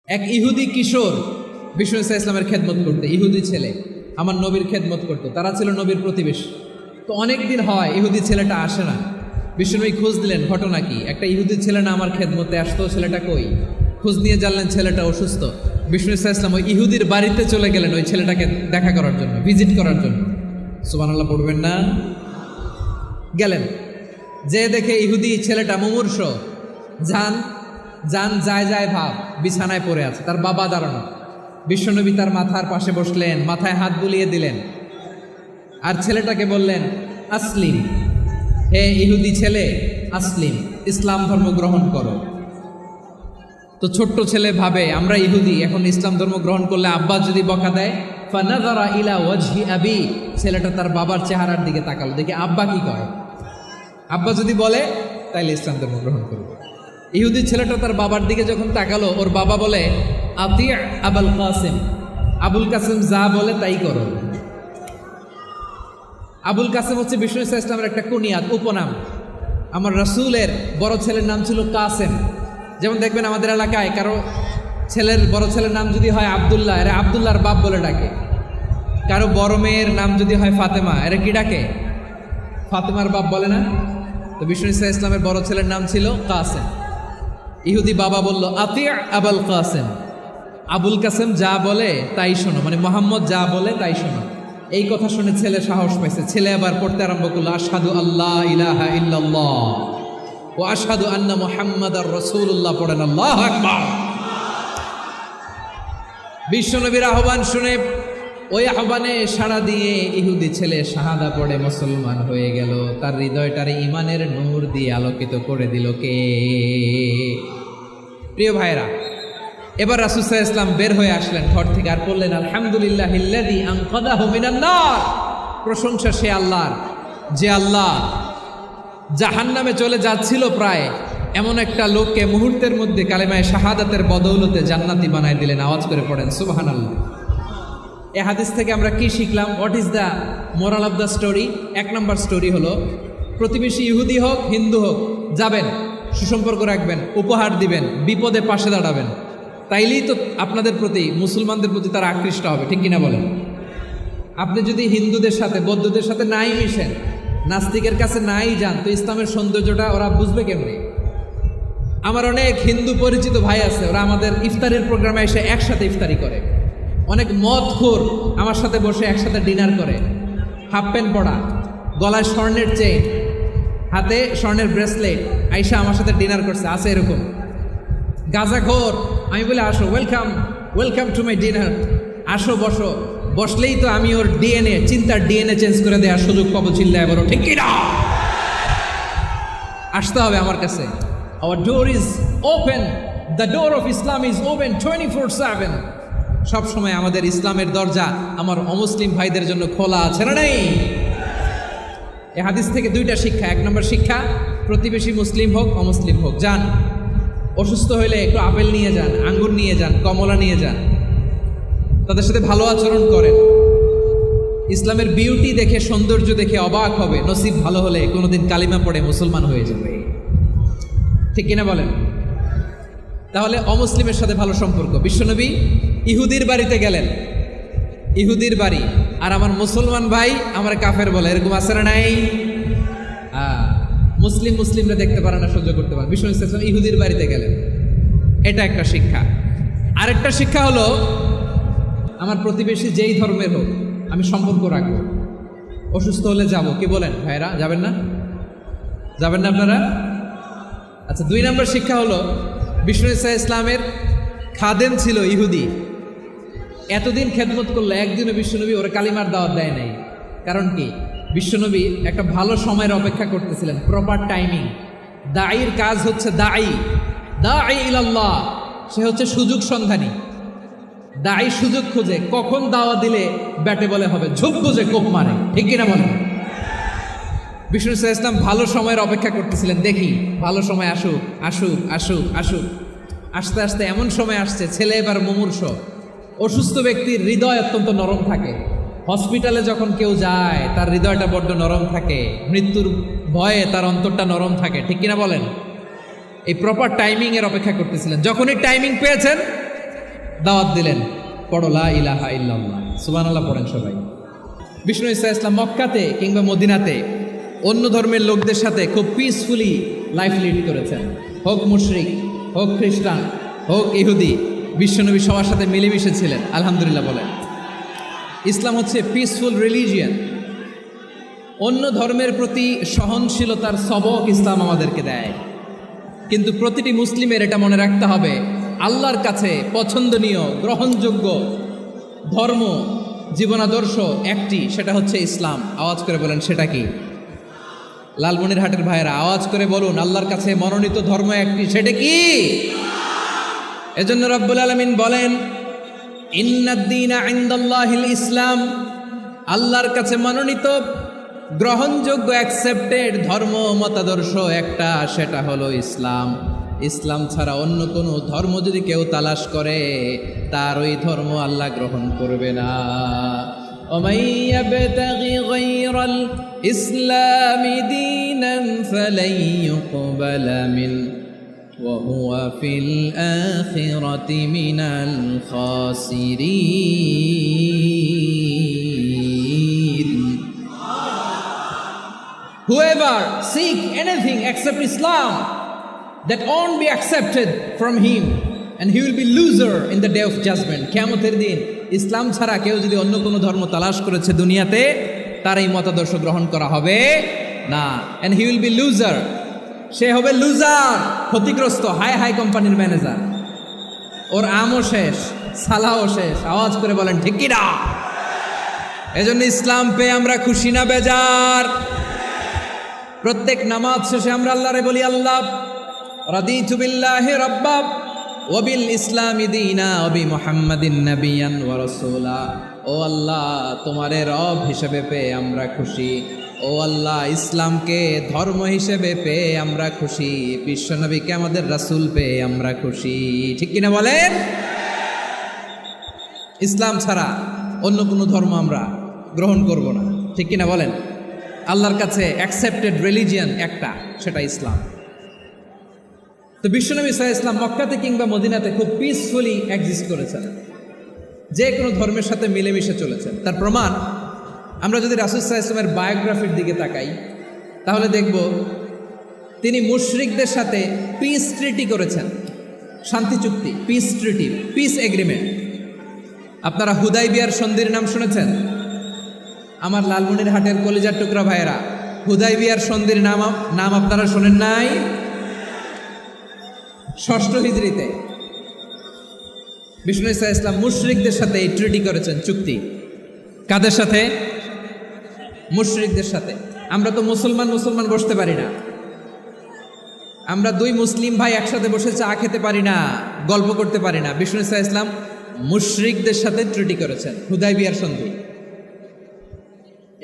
এক ইহুদি কিশোর বিষ্ণু ইসা ইসলামের খেদমত করতে, ইহুদি ছেলে আমার নবীর খেদমত করতো, তারা ছিল নবীর প্রতিবেশী। তো অনেক দিন হয় ইহুদি ছেলেটা আসে না। বিষ্ণুনবী খোঁজ দিলেন, ঘটনা কি? একটা ইহুদি ছেলে না আমার খেদমতে আসতো, ছেলেটা কই? খোঁজ নিয়ে জানলেন ছেলেটা অসুস্থ। বিষ্ণু ইসা ইসলাম ওই ইহুদির বাড়িতে চলে গেলেন ওই ছেলেটাকে দেখা করার জন্য, ভিজিট করার জন্য। সুবহানাল্লাহ পড়বেন না? গেলেন, যে দেখে ইহুদি ছেলেটা মুমূর্ষ, যান যায় যায় ভাব, বিছানায় পড়ে আছে, তার বাবা দাঁড়ানো। বিশ্বনবী তার মাথার পাশে বসলেন, মাথায় হাত বুলিয়ে দিলেন, আর ছেলেটাকে বললেন, আসলিম, হে ইহুদি ছেলে, আসলিম, ইসলাম ধর্ম গ্রহণ করো। তো ছোট্ট ছেলে ভাবে আমরা ইহুদি, এখন ইসলাম ধর্ম গ্রহণ করলে আব্বা যদি বকা দেয়। ফানাযারা ইলা ওয়াজহি আবি, ছেলেটা তার বাবার চেহারার দিকে তাকালো, দেখি আব্বা কি কয়। আব্বা যদি বলে তাইলে ইসলাম ধর্ম গ্রহণ করবে। ইহুদি ছেলেটা তার বাবার দিকে যখন তাকালো, ওর বাবা বলে, আতি আবুল কাসেম, আবুল কাসেম যা বলে তাই করো। আবুল কাসেম হচ্ছে বিষ্ণু ইসা ইসলামের একটা কুনিয়াত, উপনাম। আমার রাসূলের বড় ছেলের নাম ছিল কাসেম। যেমন দেখবেন আমাদের এলাকায় কারো বড় ছেলের নাম যদি হয় আব্দুল্লাহ, এরা আব্দুল্লাহর বাপ বলে ডাকে। কারো বড় মেয়ের নাম যদি হয় ফাতেমা, এরা কি ডাকে? ফাতেমার বাপ বলে না? তো বিষ্ণু ইসা ইসলামের বড় ছেলের নাম ছিল কাসেম। ইহুদি বাবা বলল, আতি আবুল কাসেম, আবুল কাসেম যা বলে তাই শোনো, মানে মোহাম্মদ যা বলে তাই শোনো। এই কথা শুনে ছেলে সাহস পাইছে, ছেলে আবার পড়তে আরম্ভ করলো, আশহাদু আল্লাহ ইলাহা ইল্লাল্লাহ ও আশহাদু আন্না মুহাম্মাদার রাসূলুল্লাহ, পড়েন আল্লাহু আকবার। বিশ্বনবীর আহ্বান শুনে ওই আহ্বানে সাড়া দিয়ে ইহুদি ছেলে শাহাদা পড়ে মুসলমান হয়ে গেল। তার হৃদয়টারে ইমানের নূর দিয়ে আলোকিত করে দিল কে? প্রিয় ভাইরা, এবার রাসূল সাল্লাল্লাহু আলাইহি ওয়াসাল্লাম বের হয়ে আসলেন ঘর থেকে, আর বললেন, আলহামদুলিল্লাহিল্লাযী আনকাযাহু মিনান নার, প্রশংসা সে আল্লাহর যে আল্লাহ জাহান্নামে চলে যাচ্ছিল প্রায় এমন একটা লোককে মুহূর্তের মধ্যে কালেমায়ে শাহাদাতের বদৌলতে জান্নাতি বানায় দিলেন। আওয়াজ করে পড়েন সুবহানাল্লাহ। এই হাদিস থেকে আমরা কি শিখলাম? What is the moral of the story? এক নম্বর স্টোরি হলো, প্রতিবেশী ইহুদি হোক হিন্দু হোক, যাবেন, সুসম্পর্ক রাখবেন, উপহার দিবেন, বিপদে পাশে দাঁড়াবেন, তাইলেই তো আপনাদের প্রতি, মুসলমানদের প্রতি তারা আকৃষ্ট হবে, ঠিক কিনা বলেন? আপনি যদি হিন্দুদের সাথে বৌদ্ধদের সাথে নাই মিশেন, নাস্তিকের কাছে নাই যান, তো ইসলামের সৌন্দর্যটা ওরা বুঝবে কেমনে? আমার অনেক হিন্দু পরিচিত ভাই আছে, ওরা আমাদের ইফতারের প্রোগ্রামে এসে একসাথে ইফতারি করে। অনেক মদখোর আমার সাথে বসে একসাথে ডিনার করে, হাফ প্যান্ট পরা, গলায় স্বর্ণের চেইন, হাতে স্বর্ণের ব্রেসলেট, আইসা আমার সাথে ডিনার করছে, আছে এরকম। গাঁজাখোর, আমি বলে আসো, welcome welcome to my dinner, আসো বসো, বসলেই তো আমি ওর ডিএনএ, চিন্তার ডিএনএ চেঞ্জ করে দেওয়ার সুযোগ পাবো, চিল্লায় বলো ঠিক কিনা? আসতে হবে আমার কাছে। Hour door is open, the door of Islam is open 24/7। সবসময় আমাদের ইসলামের দরজা আমার অমুসলিম ভাইদের জন্য খোলা আছে না নেই? এই হাদিস থেকে দুইটা শিক্ষা। এক নম্বর শিক্ষা, প্রতিবেশী মুসলিম হোক অমুসলিম হোক, যান, অসুস্থ হইলে একটু আপেল নিয়ে যান, আঙ্গুর নিয়ে যান, কমলা নিয়ে যান, তাদের সাথে ভালো আচরণ করেন। ইসলামের বিউটি দেখে, সৌন্দর্য দেখে অবাক হবে, নসিব ভালো হলে কোনোদিন কালিমা পড়ে মুসলমান হয়ে যাবে, ঠিক কিনা বলেন? তাহলে অমুসলিমের সাথে ভালো সম্পর্ক। বিশ্বনবী ইহুদির বাড়িতে গেলেন, ইহুদির বাড়ি, আর আমার মুসলমান ভাই আমার কাফের বলে, এরকম আছে না নাই? মুসলিমরা দেখতে পারে না, সহ্য করতে পারে। বিশ্বনবী সাল্লাল্লাহু আলাইহি ওয়াসাল্লাম ইহুদির বাড়িতে গেলেন, এটা একটা শিক্ষা। আরেকটা শিক্ষা হলো, আমার প্রতিবেশী যেই ধর্মের হোক আমি সম্পর্ক রাখবো। অসুস্থ হলে যাব, কি বলেন ভাইরা? যাবেন না? যাবেন না আপনারা? আচ্ছা, 2 নম্বর শিক্ষা হলো, বিষ্ণু ইসা ইসলামের খাদেম ছিল ইহুদি, এতদিন খেদমত করলো, একদিনও বিশ্বনবী ওরা কালিমার দাওয়াত দেয় নাই। কারণ কি? বিশ্বনবী একটা ভালো সময়ের অপেক্ষা করতেছিলেন, প্রপার টাইমিং। দাঈর কাজ হচ্ছে দাঈ ইলাল্লাহ, সে হচ্ছে সুযোগ সন্ধানী। দাঈ সুযোগ খুঁজে, কখন দাওয়া দিলে ব্যাটে বলে হবে, ঝোপ বুঝে কোপ মারে, ঠিক কিনা বলেন? বিষ্ণু ইসা ইসলাম ভালো সময়ের অপেক্ষা করতেছিলেন, দেখি ভালো সময় আসুক আসুক আসুক আসুক। আস্তে আস্তে এমন সময় আসছে, ছেলে এবার মুমূর্ষ। অসুস্থ ব্যক্তির হৃদয় অত্যন্ত নরম থাকে। হসপিটালে যখন কেউ যায় তার হৃদয়টা বড্ড নরম থাকে, মৃত্যুর ভয়ে তার অন্তরটা নরম থাকে, ঠিক কিনা বলেন? এই প্রপার টাইমিংয়ের অপেক্ষা করতেছিলেন। যখনই টাইমিং পেয়েছেন দাওয়াত দিলেন, পড়ো লা ইলাহা ইল্লাল্লাহ, সুবহানাল্লাহ পড়েন সবাই। বিষ্ণু ঈসা ইসলাম মক্কাতে কিংবা মদিনাতে অন্য ধর্মের লোকদের সাথে খুব পিসফুলি লাইফ লিড করেছেন। হোক মুশরিক, হোক খ্রিস্টান, হোক ইহুদি, বিশ্বনবী সবার সাথে মিলেমিশে ছিলেন। আলহামদুলিল্লাহ বলেন। ইসলাম হচ্ছে পিসফুল রিলিজিয়ান। অন্য ধর্মের প্রতি সহনশীলতার সবক ইসলাম আমাদেরকে দেয়, কিন্তু প্রতিটি মুসলিমের এটা মনে রাখতে হবে, আল্লাহর কাছে পছন্দনীয় গ্রহণযোগ্য ধর্ম জীবনাদর্শ একটি, সেটা হচ্ছে ইসলাম। আওয়াজ করে বলেন সেটা কি? লালমনিরহাটের ভাইয়েরা আওয়াজ করে বলুন, আল্লাহর কাছে মনোনীত ধর্ম একটি, সেটা কি? এজন্য রব্বুল আলামিন বলেন, ইন্নাদ-দীনা ইনদাল্লাহিল ইসলাম, আল্লাহর কাছে মনোনীত গ্রহণযোগ্য অ্যাকসেপ্টেড ধর্ম মতাদর্শ একটা, সেটা হলো ইসলাম। ইসলাম ছাড়া অন্য কোনো ধর্ম যদি কেউ তালাশ করে, তার ওই ধর্ম আল্লাহ গ্রহণ করবে না। ومن يبتغي غير الإسلام دينا فلن يقبل منه وهو في الآخرة من الخاسرين. Whoever seek anything except Islam, that won't be accepted from him, and he will be loser in the day of judgment. কিয়ামতের দিন ইসলাম ছাড়া কেউ যদি অন্য কোনো ধর্ম তালাশ করেছে দুনিয়াতে, তার এই মতাদর্শ গ্রহণ করা হবে না। and he will be loser, সে হবে লুজার, ক্ষতিগ্রস্ত। হাই হাই কোম্পানির ম্যানেজার, ওর আমও শেষ, সালাও শেষ। আওয়াজ করে বলেন ঠিক কি না? এজন্য ইসলাম পেয়ে আমরা খুশি না বেজার? প্রত্যেক নামাজ শেষে আমরা আল্লাহরে বলি, আল্লাহ রাদিতু বিল্লাহি রাব্বা ওয়া বিল ইসলামি দীনা ওয়া বি মুহাম্মাদিন নাবিয়ান ওয়া রাসূলা। ও আল্লাহ, তোমারে রব হিসেবে পেয়ে আমরা খুশি। ও আল্লাহ, ইসলামকে ধর্ম হিসেবে পেয়ে আমরা খুশি। বিশ্বনবীকে আমাদের রাসূল পেয়ে আমরা খুশি। ঠিক কিনা বলেন? ইসলাম ছাড়া অন্য কোনো ধর্ম আমরা গ্রহণ করব না। ঠিক কিনা বলেন? আল্লাহর কাছে অ্যাকসেপ্টেড রিলিজিয়ান একটা, সেটা ইসলাম। তো বিশ্বনবী সাল্লাল্লাহু আলাইহি ওয়াসাল্লাম মক্কাতে কিংবা মদিনাতে খুব পিসফুলি এক্সিস্ট করেছেন, যে কোনো ধর্মের সাথে মিলেমিশে চলেছেন। তার প্রমাণ আমরা যদি রাসূল সাল্লাল্লাহু আলাইহি ওয়াসাল্লামের বায়োগ্রাফির দিকে তাকাই, তাহলে দেখব তিনি মুশরিকদের সাথে পিস ট্রিটি করেছেন, শান্তি চুক্তি, পিস ট্রিটি, পিস এগ্রিমেন্ট। আপনারা হুদাইবিয়ার সন্ধির নাম শুনেছেন? আমার লালমনিরহাটের কলিজার টুকরা ভাইয়েরা, হুদাইবিয়ার সন্ধির নাম আপনারা শোনেন নাই? 6ষ্ঠ হিজরিতে বিষ্ণু ঈসা ইসলাম মুশরিকদের সাথে এই ট্রিটি করেছেন, চুক্তি। কাদের সাথে? মুশরিকদের সাথে। আমরা তো মুসলমান বসতে পারি না, আমরা দুই মুসলিম ভাই একসাথে বসে চা খেতে পারি না, গল্প করতে পারি না। বিষ্ণু ঈসা ইসলাম মুশরিকদের সাথে ট্রিটি করেছেন, হুদাইবিয়ার সন্ধি।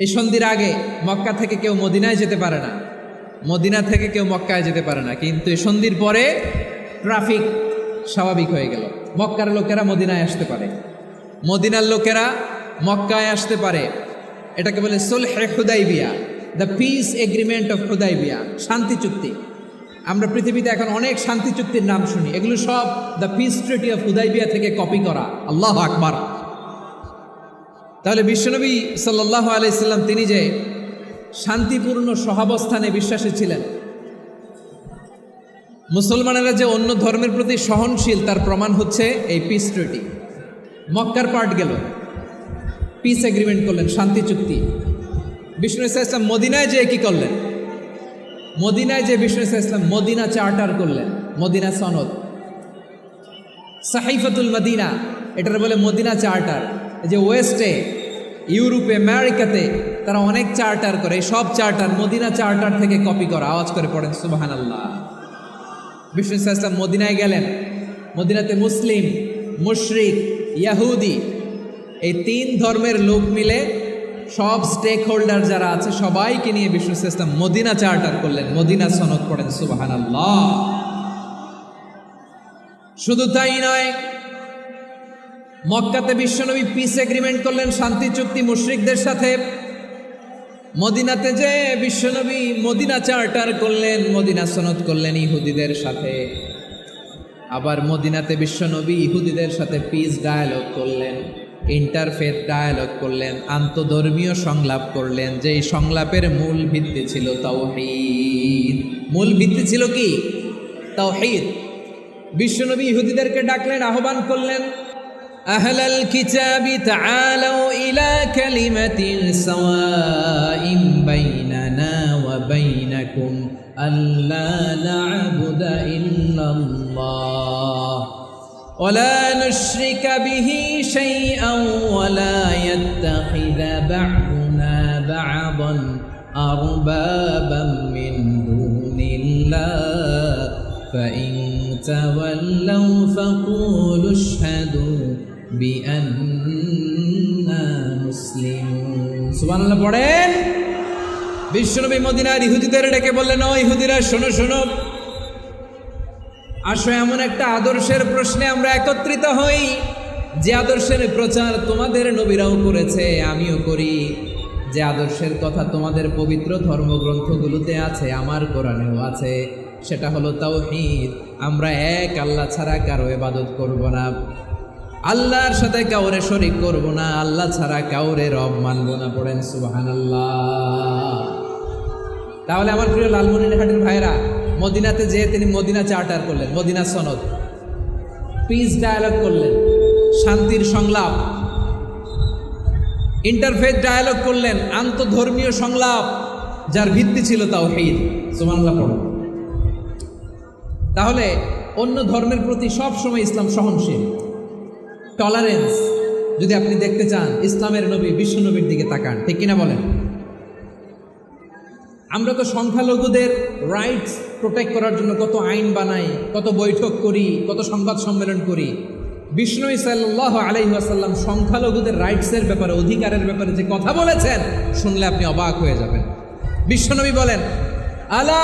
এই সন্ধির আগে মক্কা থেকে কেউ মদিনায় যেতে পারে না, মদিনা থেকে কেউ মক্কায় যেতে পারে না। কিন্তু এই সন্ধির পরে ট্রাফিক স্বাভাবিক হয়ে গেল। মক্কার লোকেরা মদিনায় আসতে পারে, মদিনার লোকেরা মক্কায় আসতে পারে। এটাকে বলে সুলহে হুদাইবিয়া, the peace agreement of Hudaybiyyah, শান্তি চুক্তি। আমরা পৃথিবীতে এখন অনেক শান্তি চুক্তির নাম শুনি, এগুলো সব the piece treaty of Hudaibiya থেকে কপি করা। আল্লাহু আকবার। তাহলে বিশ্বনবী সাল্লাল্লাহু আলাইহি সাল্লাম তিনি যে শান্তিপূর্ণ সহাবস্থানে বিশ্বাসী ছিলেন, মুসলমানেরা যে অন্য ধর্মের প্রতি সহনশীল, তার প্রমাণ হচ্ছে এই পিস ট্রিটি। মক্কার পার্ট গেল, পিস এগ্রিমেন্ট করলেন, শান্তি চুক্তি। বিষ্ণু ঈসা ইসলাম মদিনায় যে কি করলেন? মদিনায় যে বিষ্ণু ঈসা ইসলাম মদিনা চার্টার করলেন, মদিনা সনদ, সাহিফাতুল মদিনা, এটার বলে মদিনা চার্টার। যে ওয়েস্টে, ইউরোপে, আমেরিকাতে তারা অনেক চার্টার করে, সব চার্টার মদিনা চার্টার থেকে কপি করা। আওয়াজ করে পড়েন সুবহানাল্লাহ। বিষ্ণু ঈসা ইসলাম মদিনায় গেলেন, মদিনাতে মুসলিম, মুশরিক, ইয়াহুদি, এই 3 ধর্মের লোক মিলে সব স্টেক হোল্ডার যারা আছে সবাইকে নিয়ে বিষ্ণু ঈসা ইসলাম মদিনা চার্টার করলেন, মদিনা সনদ। পড়েন সুবহানাল্লাহ। শুধু তাই নয়, মক্কাতে বিশ্বনবী পিস এগ্রিমেন্ট করলেন, শান্তি চুক্তি মুশরিকদের সাথে। মদিনাতে যে বিশ্বনবী মদিনা চার্টার করলেন, মদিনা সনদ করলেন ইহুদিদের সাথে। আবার মদিনাতে বিশ্বনবী ইহুদিদের সাথে পিস ডায়ালগ করলেন, ইন্টারফেথ ডায়ালগ করলেন, আন্তধর্মীয় সংলাপ করলেন, যেই সংলাপের মূল ভিত্তি ছিল তাওহীদ। মূল ভিত্তি ছিল কি? তাওহীদ। বিশ্বনবী ইহুদিদেরকে ডাকলেন, আহ্বান করলেন, আহলাল কিতাবি তাআলাউ ইলা কালিমাতিন সাওয়াইন বাইনানা ওয়া বাইনাকুম আল্লা না'বুদা ইল্লাল্লাহ ওয়া লা নুশরিকা বিহি শাইআন ওয়া লা ইয়াত্তাখিযা বা'দুনা বা'দান আরবাবাম মিন দুনিল্লাহ ফাইন তাওয়াল্লাউ ফাকুলু আশহাদু বিআন্না মুসলিমুন। সুবহানাল্লাহ পড়েন। বিশ্বনবী মদিনার ইহুদিদের ডেকে বললেন, ও ইহুদিরা, শোনো শোনো, আসো এমন একটা আদর্শের প্রশ্নে আমরা একত্রিত হই যে আদর্শের প্রচার তোমাদের নবীরাও করেছে, আমিও করি, যে আদর্শের কথা তোমাদের পবিত্র ধর্মগ্রন্থগুলোতে আছে, আমার কোরআনেও আছে। সেটা হলো তাওহীদ। আমরা এক আল্লাহ ছাড়া কারো ইবাদত করব না, আল্লাহর সাথে কাউরে শরীক করব না, আল্লাহ ছাড়া কাউরে রব মানব না। পড়েন সুবহানাল্লাহ। তাহলে আমার প্রিয় লালমনিরহাটের ভাইরা, মদিনাতে যেয়ে তিনি মদিনা চার্টার করলেন, মদিনা সনদ, পিস ডায়ালগ করলেন, শান্তির সংলাপ, ইন্টারফেথ ডায়ালগ করলেন, আন্তধর্মীয় সংলাপ, যার ভিত্তি ছিল তাওহীদ। সুবহানাল্লাহ পড়ো। তাহলে অন্য ধর্মের প্রতি সব সময় ইসলাম সহনশীল, টলারেন্স। যদি আপনি দেখতে চান ইসলামের নবী বিশ্ব নবীর দিকে তাকান, ঠিক কিনা বলেন? আমরা তো সংখ্যালঘুদের রাইটস প্রোটেক্ট করার জন্য কত আইন বানাই, কত বৈঠক করি, কত সংবাদ সম্মেলন করি। বিষ্ণু সাল্লাল্লাহু আলাইহি ওয়াসাল্লাম সংখ্যালঘুদের রাইটসের ব্যাপারে, অধিকারের ব্যাপারে যে কথা বলেছেন, শুনলে আপনি অবাক হয়ে যাবেন। বিশ্বনবী বলেন, আলা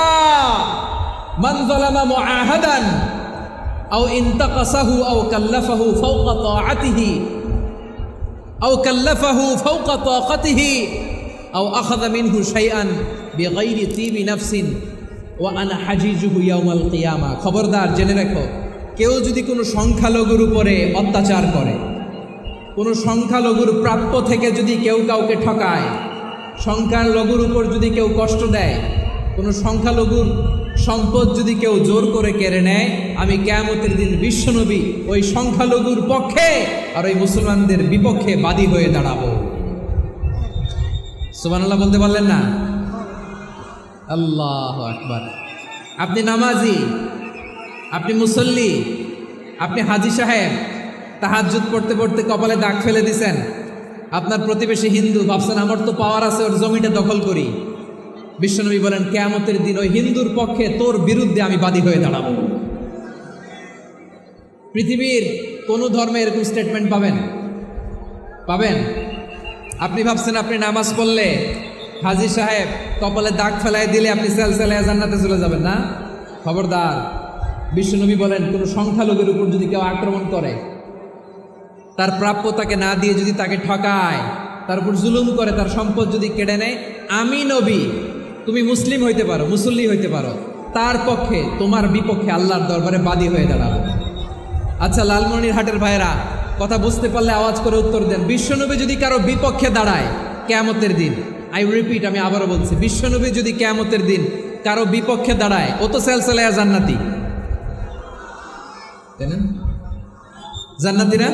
মান যালামা মুআহাদান আও ইনতাকাসাহু আও কাল্লাফাহু ফাওকা তাআতিহি আও কাল্লাফাহু ফাওকা তাকাতিহি আও আখাযা মিনহু শাইআন বিগাইরি তিবি নাফসিন ওয়া আনা হাজিজুহু ইয়াউমাল কিয়ামা। খবরদার, জেনে রাখো, কেউ যদি কোনো সংখ্যালঘুর উপরে অত্যাচার করে, কোনো সংখ্যালঘুর প্রাপ্য থেকে যদি কেউ কাউকে ঠকায়, সংখ্যালঘুর উপর যদি কেউ কষ্ট দেয়, কোনো সংখ্যালঘুর সম্পদ যদি কেউ জোর করে কেড়ে নেয়, আমি কিয়ামতের দিন বিশ্বনবী ওই সংখ্যালঘুর পক্ষে আর ওই মুসলমানদের বিপক্ষে বাদী হয়ে দাঁড়াবো। সুবহানাল্লাহ বলতে পারলেন না? আল্লাহু আকবার। আপনি নামাজি, আপনি মুসল্লি, আপনি হাজি সাহেব, তাহাজ্জুদ পড়তে পড়তে কপালে দাগ ফেলে দিছেন, আপনার প্রতিবেশী হিন্দু, ভাবছেন আমার তো পাওয়ার আছে, ওর জমিটা দখল করি। বিশ্বনবী বলেন, কিয়ামতের দিন ওই হিন্দুর পক্ষে, তোর বিরুদ্ধে আমি বাদী হয়ে দাঁড়াবো। পৃথিবীর কোন ধর্মে এরকম স্টেটমেন্ট পাবেন? পাবেন? আপনি ভাবছেন আপনি নামাজ পড়লে হাজি সাহেব কপালে দাগ ফেলাই দিলে আপনি সেলসেলায় জান্নাতে চলে যাবেন না? খবরদার। বিশ্বনবী বলেন, কোনো সংখ্যালঘুর উপর যদি কেউ আক্রমণ করে, তার প্রাপ্য তাকে না দিয়ে যদি তাকে ঠকায়, তার উপর জুলুম করে, তার সম্পদ যদি কেড়ে নেয়, আমি নবী, তুমি মুসলিম হইতে পারো, মুসল্লি হইতে পারো, তার পক্ষে, তোমার বিপক্ষে আল্লাহর দরবারে বাদী হয়ে দাঁড়াবো। আচ্ছা লালমনিরহাটের ভাইরা, কথা বুঝতে পারলে আওয়াজ করে উত্তর দেন। বিশ্বনবী যদি কারো বিপক্ষে দাঁড়ায় কিয়ামতের দিন, আই রিপিট, আমি আবারও বলছি, বিশ্বনবী যদি কিয়ামতের দিন কারো বিপক্ষে দাঁড়ায়, ও তো সেলসেলায়া জান্নাতি, তাই না? জান্নাতি না?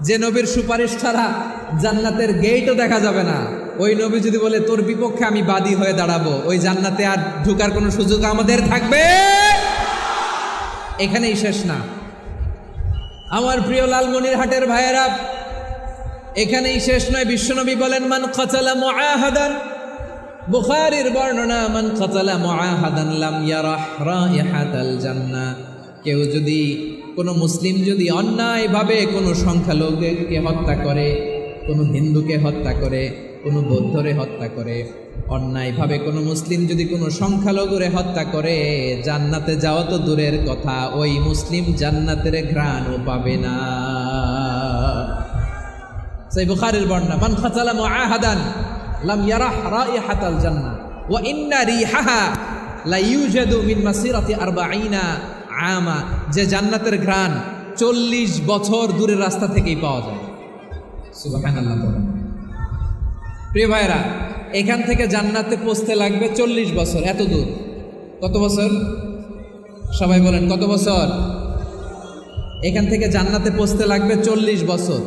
যে নবীর সুপারিশ ছাড়া জান্নাতের গেটও দেখা যাবে না, ওই নবী যদি বলে তোর বিপক্ষে আমি বাদী হয়ে দাঁড়াবো, ওই জান্নাতে আর ঢোকার কোনো সুযোগ আমাদের থাকবে? এখানেই শেষ না আমার প্রিয় লালমনিরহাটের ভাইয়েরা, এখানেই শেষ নয়। বিশ্বনবী বলেন, মান কাতালা মুআহাদান, বুখারীর বর্ণনা, মান কাতালা মুআহাদান লাম ইয়ারাহ রাইহাতাল জান্নাহ। কেউ যদি, কোনো মুসলিম যদি অন্যায়ভাবে কোনো সংখ্যালঘুকে হত্যা করে, কোনো হিন্দুকে হত্যা করে, কোনো বৌদ্ধরে হত্যা করে, অন্যায়ভাবে কোনো মুসলিম যদি কোনো সংখ্যালঘুরে হত্যা করে, জান্নাতে যাওয়া তো দূরের কথা, ওই মুসলিম জান্নাতের ঘ্রাণও পাবে না। সেই বুখারীর বর্ণনা, মান কাতালা মুআহাদান লাম ইয়ারাহ রাইহাতাল জান্নাহ ওয়া ইন্না রিহাহা লা ইউজাদু মিন মাসিরাতি 40 আমা, যে জান্নাতের ঘ্রাণ 40 বছর দূরের রাস্তা থেকেই পাওয়া যায়। সুবহানাল্লাহ। প্রিয় ভাইরা, এখান থেকে জান্নাতে পৌঁছতে লাগবে 40 বছর। এত দূর, কত বছর? সবাই বলেন কত বছর? এখান থেকে জান্নাতে পৌঁছতে লাগবে 40 বছর।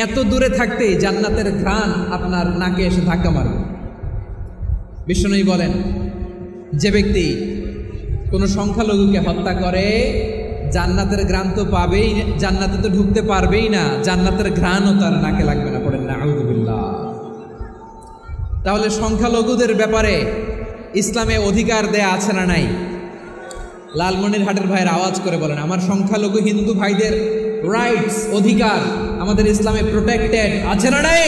এত দূরে থাকতেই জান্নাতের ঘ্রাণ আপনার নাকে এসে ধাক্কা মারবে। বিষ্ণুই বলেন, যে ব্যক্তি কোনো সংখ্যালঘুকে হত্যা করে জান্নাতের ঘ্রাণ তো পাবেই, জান্নাতে তো ঢুকতে পারবেই না, জান্নাতের ঘ্রাণও তার নাকে লাগবে না। পড়েন না আউযুবিল্লাহ। তাহলে সংখ্যালঘুদের ব্যাপারে ইসলামে অধিকার দেয়া আছে না নাই? লালমনিরহাটের ভাইয়ের আওয়াজ করে বলেন, আমার সংখ্যালঘু হিন্দু ভাইদের রাইটস, অধিকার আমাদের ইসলামে প্রোটেক্টেড আছে না নাই?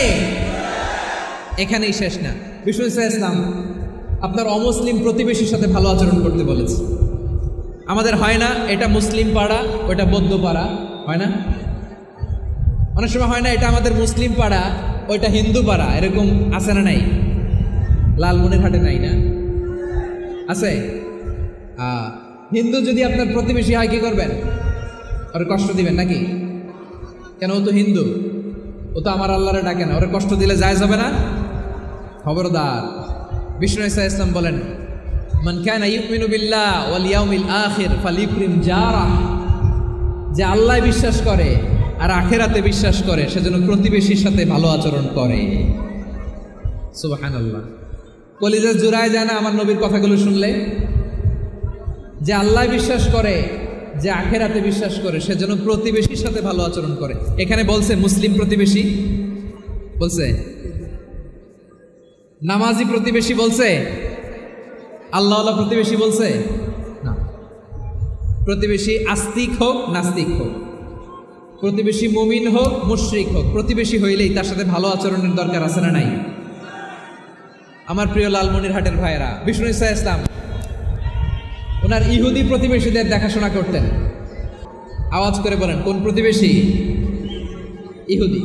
এখানেই শেষ না। বিষ্ণু ইসলাম আপনার অমুসলিম প্রতিবেশীর সাথে ভালো আচরণ করতে বলেছে। আমাদের হয় না এটা মুসলিম পাড়া, ওটা বৌদ্ধ পাড়া, হয় না? অনেক সময় হয় না এটা আমাদের মুসলিম পাড়া, ওইটা হিন্দু পাড়া, এরকম আছে না নাই? লালমনিরহাটে নাই না? আছে? হিন্দু যদি আপনার প্রতিবেশী হয় কি করবেন? ওরে কষ্ট দিবেন নাকি? কেন? ও তো হিন্দু, ও তো আমার আল্লাহরে ডাকে না, ওরে কষ্ট দিলে জায়েজ হবে না? খবরদার। বিষ্ণু ইসলাম বলেন, মান কানা ইউমিনু বিল্লাহ ওয়াল ইয়াউমিল আখির ফালিউকরিম জারাহ, যে আল্লাহ বিশ্বাস করে আর আখিরাতে বিশ্বাস করে সেজন্য প্রতিবেশীর সাথে ভালো আচরণ করে। সুবহানাল্লাহ। কলিজা জুড়ায় যায় না আমার নবীর কথাগুলো শুনলে? যে আল্লাহ বিশ্বাস করে, যে আখিরাতে বিশ্বাস করে সেজন্য প্রতিবেশীর সাথে ভালো আচরণ করে। এখানে বলছে মুসলিম প্রতিবেশী বলছে, নামাজি প্রতিবেশী বলছে, আল্লাহওয়ালা প্রতিবেশী বলছে না। প্রতিবেশী আস্তিক হোক নাস্তিক হোক, প্রতিবেশী মুমিন হোক মুশরিক হোক, প্রতিবেশী হইলেই তার সাথে ভালো আচরণের দরকার আছে না নাই? আমার প্রিয় লালমনিরহাটের ভাইয়েরা, বিষ্ণু ইসলাম ওনার ইহুদি প্রতিবেশীদের দেখাশোনা করতেন। আওয়াজ করে বলেন কোন প্রতিবেশী? ইহুদি।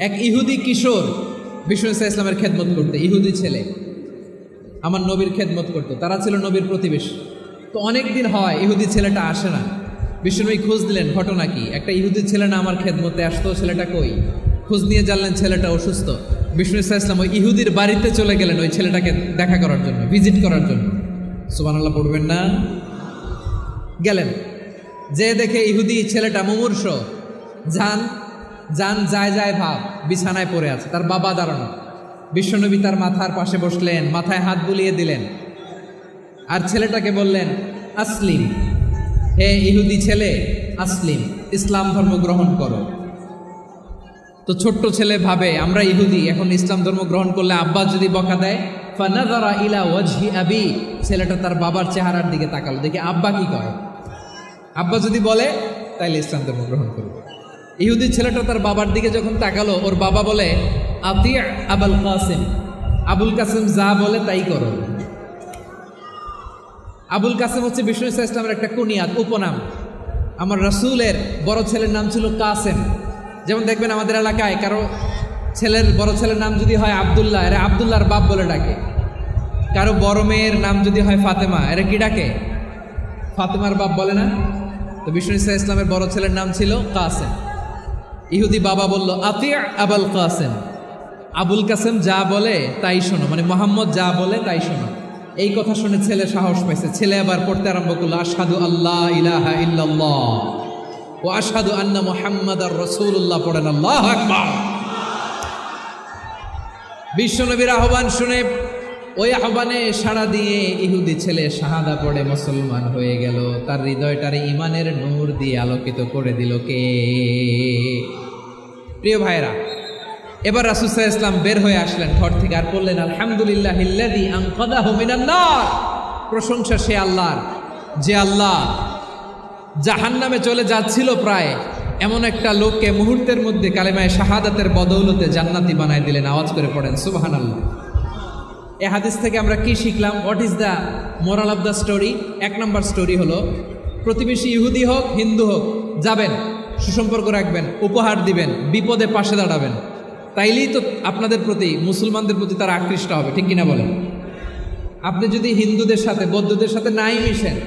এক ইহুদি কিশোর বিষ্ণু ইসলামের খেদমত করতে, ইহুদি ছেলে আমার নবীর খেদমত করতো, তারা ছিল নবীর প্রতিবেশী। তো অনেক দিন হয় ইহুদি ছেলেটা আসে না। বিষ্ণুনবী খোঁজ দিলেন, ঘটনা কি? একটা ইহুদি ছেলে না আমার খেদমতে আসতো, ছেলেটা কই? খোঁজ নিয়ে জানলেন ছেলেটা অসুস্থ। বিষ্ণু ইসলাম ওই ইহুদির বাড়িতে চলে গেলেন ওই ছেলেটাকে দেখা করার জন্য, ভিজিট করার জন্য। সুবহানাল্লাহ পড়বেন না? গেলেন, যে দেখে ইহুদি ছেলেটা মুমূর্ষ, যান যায় ভাব, বিছানায় পড়ে আছে, তার বাবা দাঁড়ানো। বিশ্বনবী তার মাথার পাশে বসলেন, মাথায় হাত বুলিয়ে দিলেন, আর ছেলেটাকে বললেন আসলিম, হে ইহুদি ছেলে আসলিম, ইসলাম ধর্ম গ্রহণ করো। তো ছোট্ট ছেলে ভাবে আমরা ইহুদি, এখন ইসলাম ধর্ম গ্রহণ করলে আব্বা যদি বকা দেয়, ফানাযারা ইলা ওয়াজহি আবি, ছেলেটা তার বাবার চেহারার দিকে তাকালো, দেখে আব্বা কি কয়। আব্বা যদি বলে তাইলে ইসলাম ধর্ম গ্রহণ করবে। ইহুদি ছেলেটা তার বাবার দিকে যখন তাকালো, ওর বাবা বলে আতি আবুল কাসিম, আবুল কাসিম যা বলে তাই করো। আবুল কাসিম হচ্ছে বিষ্ণু ইসলামের একটা কুনিয়াত, উপনাম। আমার রাসূলের বড় ছেলের নাম ছিল কাসেম। যেমন দেখবেন আমাদের এলাকায় কারো বড় ছেলের নাম যদি হয় আব্দুল্লাহ, এরা আব্দুল্লাহর বাপ বলে ডাকে। কারো বড় মেয়ের নাম যদি হয় ফাতেমা, এরা কি ডাকে? ফাতেমার বাপ বলে না? তো বিষ্ণু ইসলামের বড় ছেলের নাম ছিল কাসেম। ইহুদি বাবা বলল আতি আবুল কাসেম, আবুল কাসেম যা বলে তাই শোনো, মানে মোহাম্মদ যা বলে তাই শোনো। এই কথা শুনে ছেলে সাহস পাইছে, ছেলে আবার পড়তে আরম্ভ করলো আশহাদু আল্লাহ ইলাহা ইল্লাল্লাহ ওয়া আশহাদু আন্না মুহাম্মাদার রাসূলুল্লাহ। পড়েন আল্লাহু আকবার। বিশ্বনবীর আহ্বান শুনে ওই আহ্বানে সাড়া দিয়ে ইহুদি ছেলে শাহাদা পড়ে মুসলমান হয়ে গেল। তার হৃদয়টারে ইমানের নূর দিয়ে আলোকিত করে দিল কে? প্রিয় ভাইরা, এবার রাসূল সাল্লাল্লাহু আলাইহি ওয়াসাল্লাম বের হয়ে আসলেন ঘর থেকে, আর বললেন আলহামদুলিল্লাহিল্লাযী আনকাযাহু মিনান নার। প্রশংসা সে আল্লাহর, যে আল্লাহ জাহান্নামে চলে যাচ্ছিল প্রায় এমন একটা লোককে মুহূর্তের মধ্যে কালেমায়ে শাহাদাতের বদৌলতে জান্নাতি বানায় দিলেন। আওয়াজ করে পড়েন সুবহানাল্লাহ। এই হাদিস থেকে আমরা কি শিখলাম? What is the moral of the story? 1 number story হলো, প্রতিবেশী ইহুদি হোক হিন্দু হোক, যাবেন, সুসম্পর্ক রাখবেন, উপহার দিবেন, বিপদে পাশে দাঁড়াবেন, তাইলেই তো আপনাদের প্রতি, মুসলমানদের প্রতি তারা আকৃষ্ট হবে, ঠিক কিনা বলেন? আপনি যদি হিন্দুদের সাথে বৌদ্ধদের সাথে নাই মিশেন,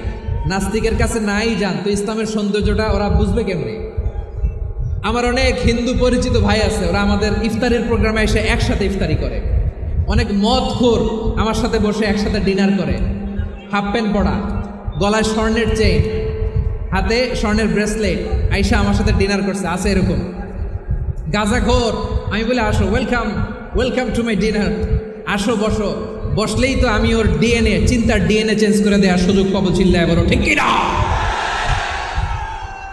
নাস্তিকের কাছে নাই যান তো ইসলামের সৌন্দর্যটা ওরা বুঝবে কেমনে? আমার অনেক হিন্দু পরিচিত ভাই আছে, ওরা আমাদের ইফতারের প্রোগ্রামে এসে একসাথে ইফতারি করে। অনেক মদখোর আমার সাথে বসে একসাথে ডিনার করে, হাফ প্যান্ট পরা, গলায় স্বর্ণের চেইন, হাতে স্বর্ণের ব্রেসলেট, আইসা আমার সাথে ডিনার করছে, আছে এরকম। গাঁজাখোর, আমি বলে আসো, welcome welcome to my dinner, আসো বসো। বসলেই তো আমি ওর ডিএনএ, চিন্তার ডিএনএ চেঞ্জ করে দেওয়ার সুযোগ পাবো, চিল্লায় বলো ঠিক কি না?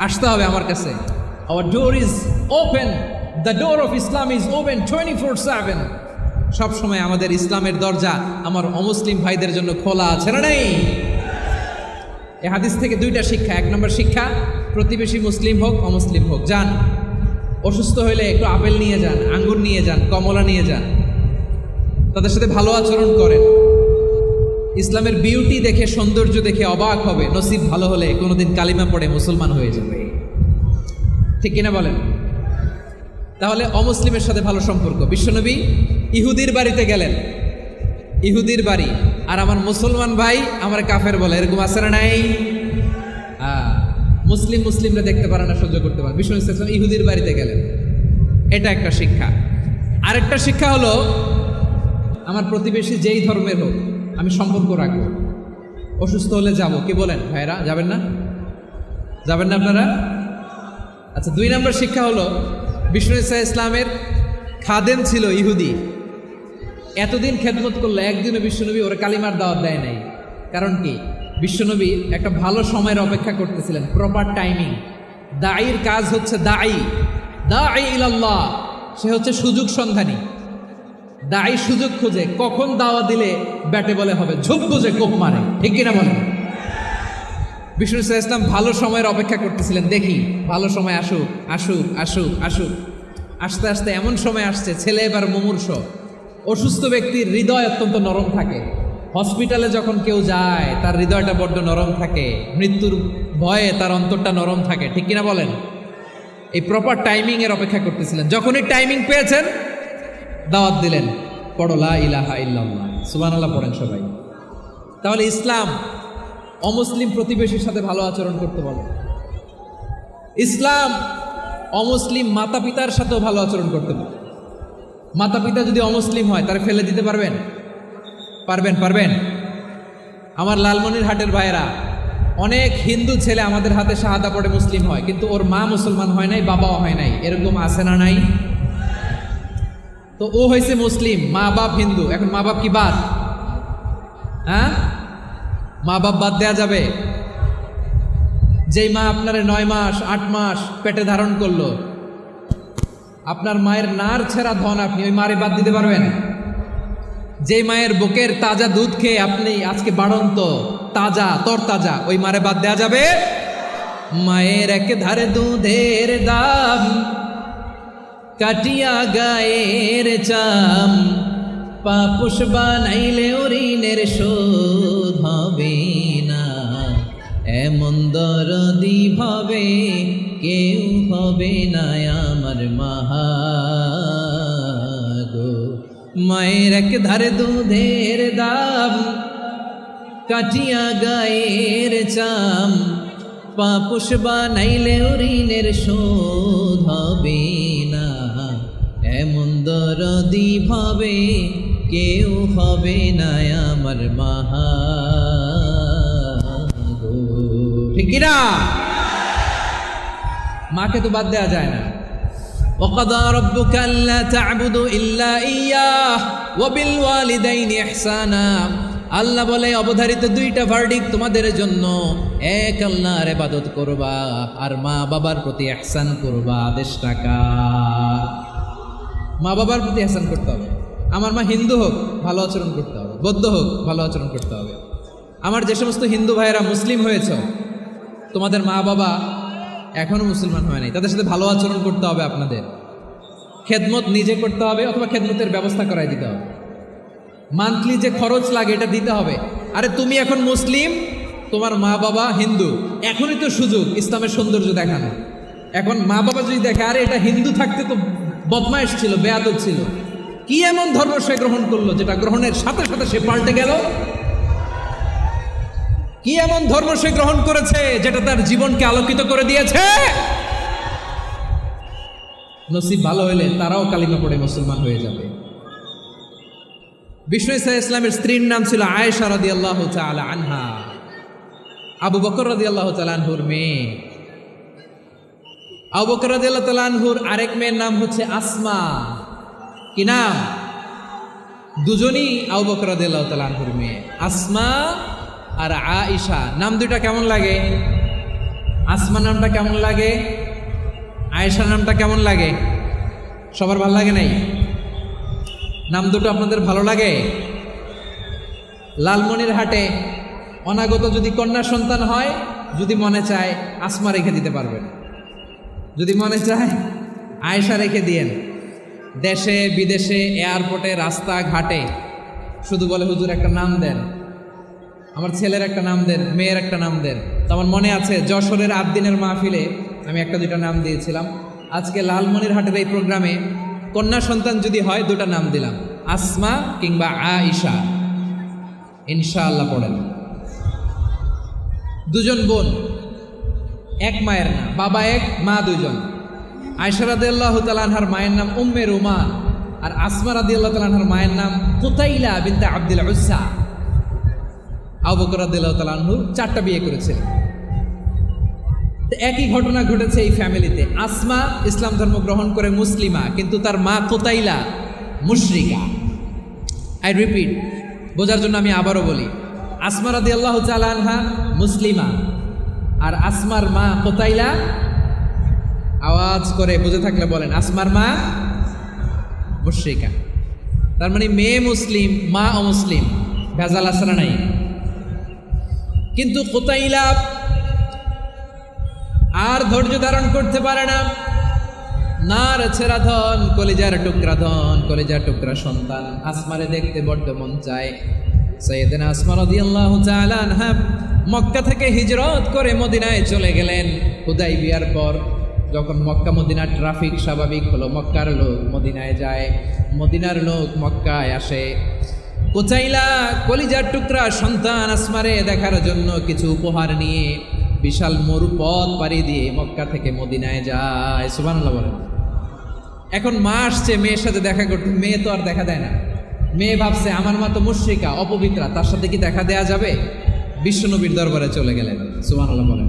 আসতে হবে আমার কাছে। Our door is open, the door of Islam is open 24/7। সব সময় আমাদের ইসলামের দরজা আমার অমুসলিম ভাইদের জন্য খোলা আছে না নেই? এই হাদিস থেকে দুইটা শিক্ষা। এক নম্বর শিক্ষা, প্রতিবেশী মুসলিম হোক অমুসলিম হোক, যান, অসুস্থ হইলে একটু আপেল নিয়ে যান, আঙ্গুর নিয়ে যান, কমলা নিয়ে যান, তাদের সাথে ভালো আচরণ করেন। ইসলামের বিউটি দেখে, সৌন্দর্য দেখে অবাক হবে, নসিব ভালো হলে কোনোদিন কালিমা পড়ে মুসলমান হয়ে যাবে, ঠিক কিনা বলেন? তাহলে অমুসলিমের সাথে ভালো সম্পর্ক। বিশ্বনবী ইহুদির বাড়িতে গেলেন, ইহুদির বাড়ি, আর আমার মুসলমান ভাই আমার কাফের বলে, এরকম আছে না নাই? মুসলিমরা দেখতে পারে না, সহ্য করতে পারে। বিশ্বনবী সাল্লাল্লাহু আলাইহি ওয়াসাল্লাম ইহুদির বাড়িতে গেলেন, এটা একটা শিক্ষা। আরেকটা শিক্ষা হলো, আমার প্রতিবেশী যেই ধর্মের হোক আমি সম্পর্ক রাখবো। অসুস্থ হলে যাব, কি বলেন ভাইরা? যাবেন না? যাবেন না আপনারা? আচ্ছা, 2 নম্বর শিক্ষা হলো, বিষ্ণু ইসা ইসলামের খাদেম ছিল ইহুদি, এতদিন খেদমত করলো, একদিনও বিশ্বনবী ওরা কালিমার দাওয়াত দেয় নাই। কারণ কি? বিশ্বনবী একটা ভালো সময়ের অপেক্ষা করতেছিলেন, প্রপার টাইমিং। দাঈর কাজ হচ্ছে দাঈ ইলাল্লাহ, সে হচ্ছে সুযোগ সন্ধানী। দাঈ সুযোগ খোঁজে, কখন দাওয়া দিলে ব্যাটে বলে হবে, ঝোপ বুঝে কোপ মারে, ঠিক কিনা বলেন? বিষ্ণু ইসা ইসলাম ভালো সময়ের অপেক্ষা করতেছিলেন, দেখি ভালো সময় আসুক আসুক আসুক আসুক। আস্তে আস্তে এমন সময় আসছে, ছেলে এবার মুমূর্ষ। অসুস্থ ব্যক্তির হৃদয় অত্যন্ত নরম থাকে, হসপিটালে যখন কেউ যায় তার হৃদয়টা বড্ড নরম থাকে, মৃত্যুর ভয়ে তার অন্তরটা নরম থাকে, ঠিক কিনা বলেন? এই প্রপার টাইমিং এর অপেক্ষা করতেছিলেন। যখনই টাইমিং পেয়েছেন দাওয়াত দিলেন, পড়ো লা ইলাহা ইল্লাল্লাহ, সুবহানাল্লাহ পড়েন সবাই। তাহলে ইসলাম অমুসলিম প্রতিবেশীর সাথে ভালো আচরণ করতে বলে। ইসলাম অমুসলিম মাতা পিতার সাথেও ভালো আচরণ করতে বলে। মাতা পিতা যদি অমুসলিম হয় তারা ফেলে দিতে পারবেন? পারবেন? আমার লালমনিরহাটের ভাইয়েরা, অনেক হিন্দু ছেলে আমাদের হাতে শাহাদা পড়ে মুসলিম হয়, কিন্তু ওর মা মুসলমান হয় নাই, বাবাও হয় নাই, এরকম আছে না নাই? তো ও হয়েছে মুসলিম, মা বাপ হিন্দু, এখন মা বাপ কি বাদ? হ্যাঁ, মা বাপ বাদ দেয়া যাবে? যেই মা আপনারে 9 মাস 8 মাস পেটে ধারণ করলো, আপনার মায়ের নার ছেঁড়া ধন, আপনি ওই মারে বাদ দিতে পারবেন? যেই মায়ের বুকের তাজা দুধ খেয়ে আপনি আজকে বাড়ন্ত তাজা তরতাজা, ওই মারে বাদ দেয়া যাবে? মায়ের এক ধারে দুধের দাম, কাটিয়া গায়ের চাম, পাপুষ বানাইলে ঋণের শোধ হবে না, এমন দরদি ভাবে কেউ হবে না আমার মাহা গো। মায়ের এক ধারে দুধের দাম, কাটিয়া গায়ের চাম, পাপুষ বানাইলে ঋণের শোধ হবে না, এমন দরদি ভাবে কেউ হবে না আমার মাহা গো, ঠিক না? মাকে তো বাদ দেওয়া যায় না। وَقَضَى رَبُّكَ أَلَّا تَعْبُدُوا إِلَّا إِيَّاهُ وَبِالْوَالِدَيْنِ إِحْسَانًا। আল্লাহ বলে অবধারিত 2টা ভার্ডিক তোমাদের জন্য, এক আল্লাহর ইবাদত করবা আর মা বাবার প্রতি ইহসান করবা। আদেশটা কার? মা বাবার প্রতি ইহসান করতে হবে। আমার মা হিন্দু হোক ভালো আচরণ করতে হবে, বৌদ্ধ হোক ভালো আচরণ করতে হবে। আমার যে সমস্ত হিন্দু ভাইয়েরা মুসলিম হয়েছে, তোমাদের মা বাবা এখনো মুসলমান হয় নাই, তাদের সাথে ভালো আচরণ করতে হবে। আপনাদের খেদমত নিজে করতে হবে অথবা খেদমতের ব্যবস্থা করাই দিতে হবে। মান্থলি যে খরচ লাগে এটা দিতে হবে। আরে তুমি এখন মুসলিম, তোমার মা বাবা হিন্দু, এখনই তো সুযোগ ইসলামের সৌন্দর্য দেখানো। এখন মা বাবা যদি দেখে আরে এটা হিন্দু থাকতে তো বদমাইশ ছিল, বেয়াদব ছিল, কি এমন ধর্ম সে গ্রহণ করলো যেটা গ্রহণের সাথে সাথে সে পাল্টে গেল। কি এমন ধর্ম সে গ্রহণ করেছে যেটা তার জীবনকে আলোকিত করে দিয়েছে? নসিব ভালো হলে তারাও কালিমা পড়ে মুসলমান হয়ে যাবে। বিষ্ণু ইসা ইসলামের স্ত্রীর নাম ছিল আয়েশা রাদিয়াল্লাহু তাআলা আনহা, আবু বকর রাদিয়াল্লাহু তাআলা আনহুর মেয়ে। আবু বকর রাদিয়াল্লাহু তাআলা আনহুর আরেক মেয়ের নাম হচ্ছে আসমা। কি নাম? দুজনই আবু বকর রাদিয়াল্লাহু তাআলা আনহুর মেয়ে, আসমা আর আয়েশা। নাম দুইটা কেমন লাগে? আসমা নামটা কেমন লাগে? আয়েশা নামটা কেমন লাগে? সবার ভালো লাগে নাই? নাম দুটো আপনাদের ভালো লাগে? লালমনিরহাটে অনাগত যদি কন্যা সন্তান হয়, যদি মনে চায় আসমা রেখে দিতে পারবেন, যদি মনে চায় আয়েশা রেখে দিয়েন। দেশে বিদেশে এয়ারপোর্টে রাস্তাঘাটে শুধু বলে হুজুর একটা নাম দেন, আমার ছেলের একটা নাম দেন, মেয়ের একটা নাম দেন। তো আমার মনে আছে যশোরের 8 দিনের মাহফিলে আমি একটা দুইটা নাম দিয়েছিলাম। আজকে লালমনিরহাটের এই প্রোগ্রামে কন্যা সন্তান যদি হয় দুটা নাম দিলাম, আসমা কিংবা আয়েশা। ইনশাআল্লাহ পড়েন। দুজন বোন, এক মায়ের না, বাবা এক মা দুজন। আয়েশা রাদিয়াল্লাহু তাআলা আনহার মায়ের নাম উম্মে রুমান, আর আসমা রাদিয়াল্লাহু তাআলা আনহার মায়ের নাম কুতাইলা বিনতে আব্দুল উজ্জা। আবু বকর রাদিয়াল্লাহু তাআলা আনহু 4টা বিয়ে করেছিলেন। একই ঘটনা ঘটেছে এই ফ্যামিলিতে। আসমা ইসলাম ধর্ম গ্রহণ করে মুসলিমা, কিন্তু তার মা কুতাইলা মুশরিকা। আই রিপিট, বোঝার জন্য আমি আবারও বলি, আসমা রাদিয়াল্লাহু তাআলা আনহা মুসলিমা, আর আসমার মা কুতাইলা, আওয়াজ করে বুঝে থাকলে বলেন, আসমার মা মুশরিকা। তার মানে মেয়ে মুসলিম, মা অমুসলিম, ভেজাল আছে না নাই? কিন্তু কুতাইলা আর ধৈর্য ধারণ করতে পারে না। নার ছেড়া ধন, কলিজার টুকরা ধন, কলিজার টুকরা সন্তান আসমারে দেখতে বড্ড মন চায়। সাইয়েদনা আসমা রাদিয়াল্লাহু তাআলা আনহা মক্কা থেকে হিজরত করে মদিনায় চলে গেলেন। হুদাইবিয়ার পর যখন মক্কা মদিনার ট্রাফিক স্বাভাবিক হলো, মক্কার লোক মদিনায় যায়, মদিনার লোক মক্কায় আসে। কুতাইলা কলিজার টুকরা সন্তান আসমারে দেখার জন্য কিছু উপহার নিয়ে বিশাল মরুপথ পাড়ি দিয়ে মক্কা থেকে মদিনায় যায়। সুবহানাল্লাহ বলেন। এখন মা আসছে মেয়ের সাথে দেখা করতে, মেয়ে তো আর দেখা দেয় না। মেয়ে ভাবছে আমার মা তো মুশরিকা, অপবিত্রা, তার সাথে কি দেখা দেয়া যাবে? বিশ্বনবীর দরবারে চলে গেলেন। সুবহানাল্লাহ বলেন।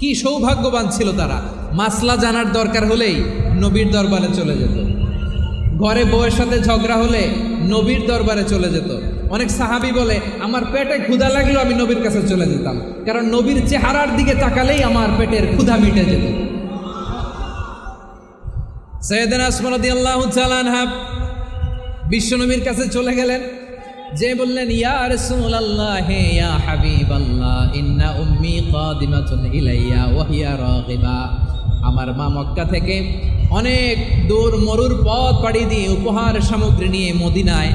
কি সৌভাগ্যবান ছিল তারা, মাসলা জানার দরকার হলেই নবীর দরবারে চলে যেত। ঘরে বউয়ের সাথে ঝগড়া হলে নবীর দরবারে চলে যেত। অনেক সাহাবী বলে আমার পেটে ক্ষুধা লাগলেও আমি নবীর কাছে চলে যেতাম, কারণ নবীর চেহারার দিকে তাকালেই আমার পেটের ক্ষুধা মিটে যেত। সাইয়েদনা আসমা রাদিয়াল্লাহু তাআলা আনহা বিশ্বনবীর কাছে চলে গেলেন, যে বললেন ইয়া রাসূলুল্লাহ ইয়া হাবিবাল্লাহ ইন্না উম্মি কাদিমাতুন ইলাইয়া ওয়া হিয়া রাগিবা। আমার মা মক্কা থেকে অনেক দূর মরুর পথ পাড়ি দিয়ে উপহার সামগ্রী নিয়ে মদিনায়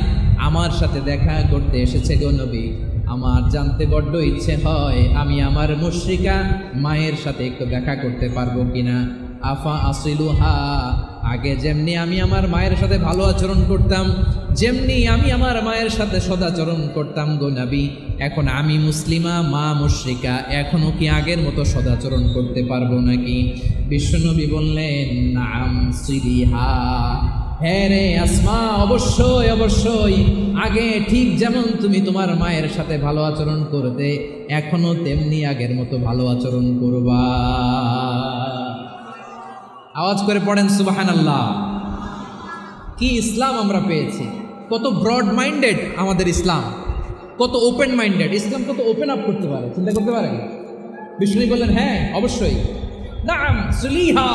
আমার সাথে দেখা করতে এসেছে গো নবী। আমার জানতে বড্ড ইচ্ছে হয় আমি আমার মুশরিকা মায়ের সাথে একটু দেখা করতে পারবো কিনা। আফা আসিলুহা, আগে যেমনি আমি আমার মায়ের সাথে ভালো আচরণ করতাম, যেমনি আমি আমার মায়ের সাথে সদাচরণ করতাম গো নবী, এখন আমি মুসলিমা, মা মুশরিকা, এখনো কি আগের মতো সদাচরণ করতে পারবো নাকি? বিশ্বনবী বললেন নাম সিলিহা, হ্যাঁ রে আসমা, অবশ্যই অবশ্যই, আগে ঠিক যেমন তুমি তোমার মায়ের সাথে ভালো আচরণ করতে, এখনো তেমনি আগের মতো ভালো আচরণ করবা। আওয়াজ করে পড়েন সুবহানাল্লাহ। কি ইসলাম আমরা পেয়েছি! কত ব্রড মাইন্ডেড আমাদের ইসলাম, কত ওপেন মাইন্ডেড ইসলাম, কত ওপেন আপ করতে পারে, চিন্তা করতে পারেন। বিষ্ণু বললেন হ্যাঁ অবশ্যই, নাম সুলিহা,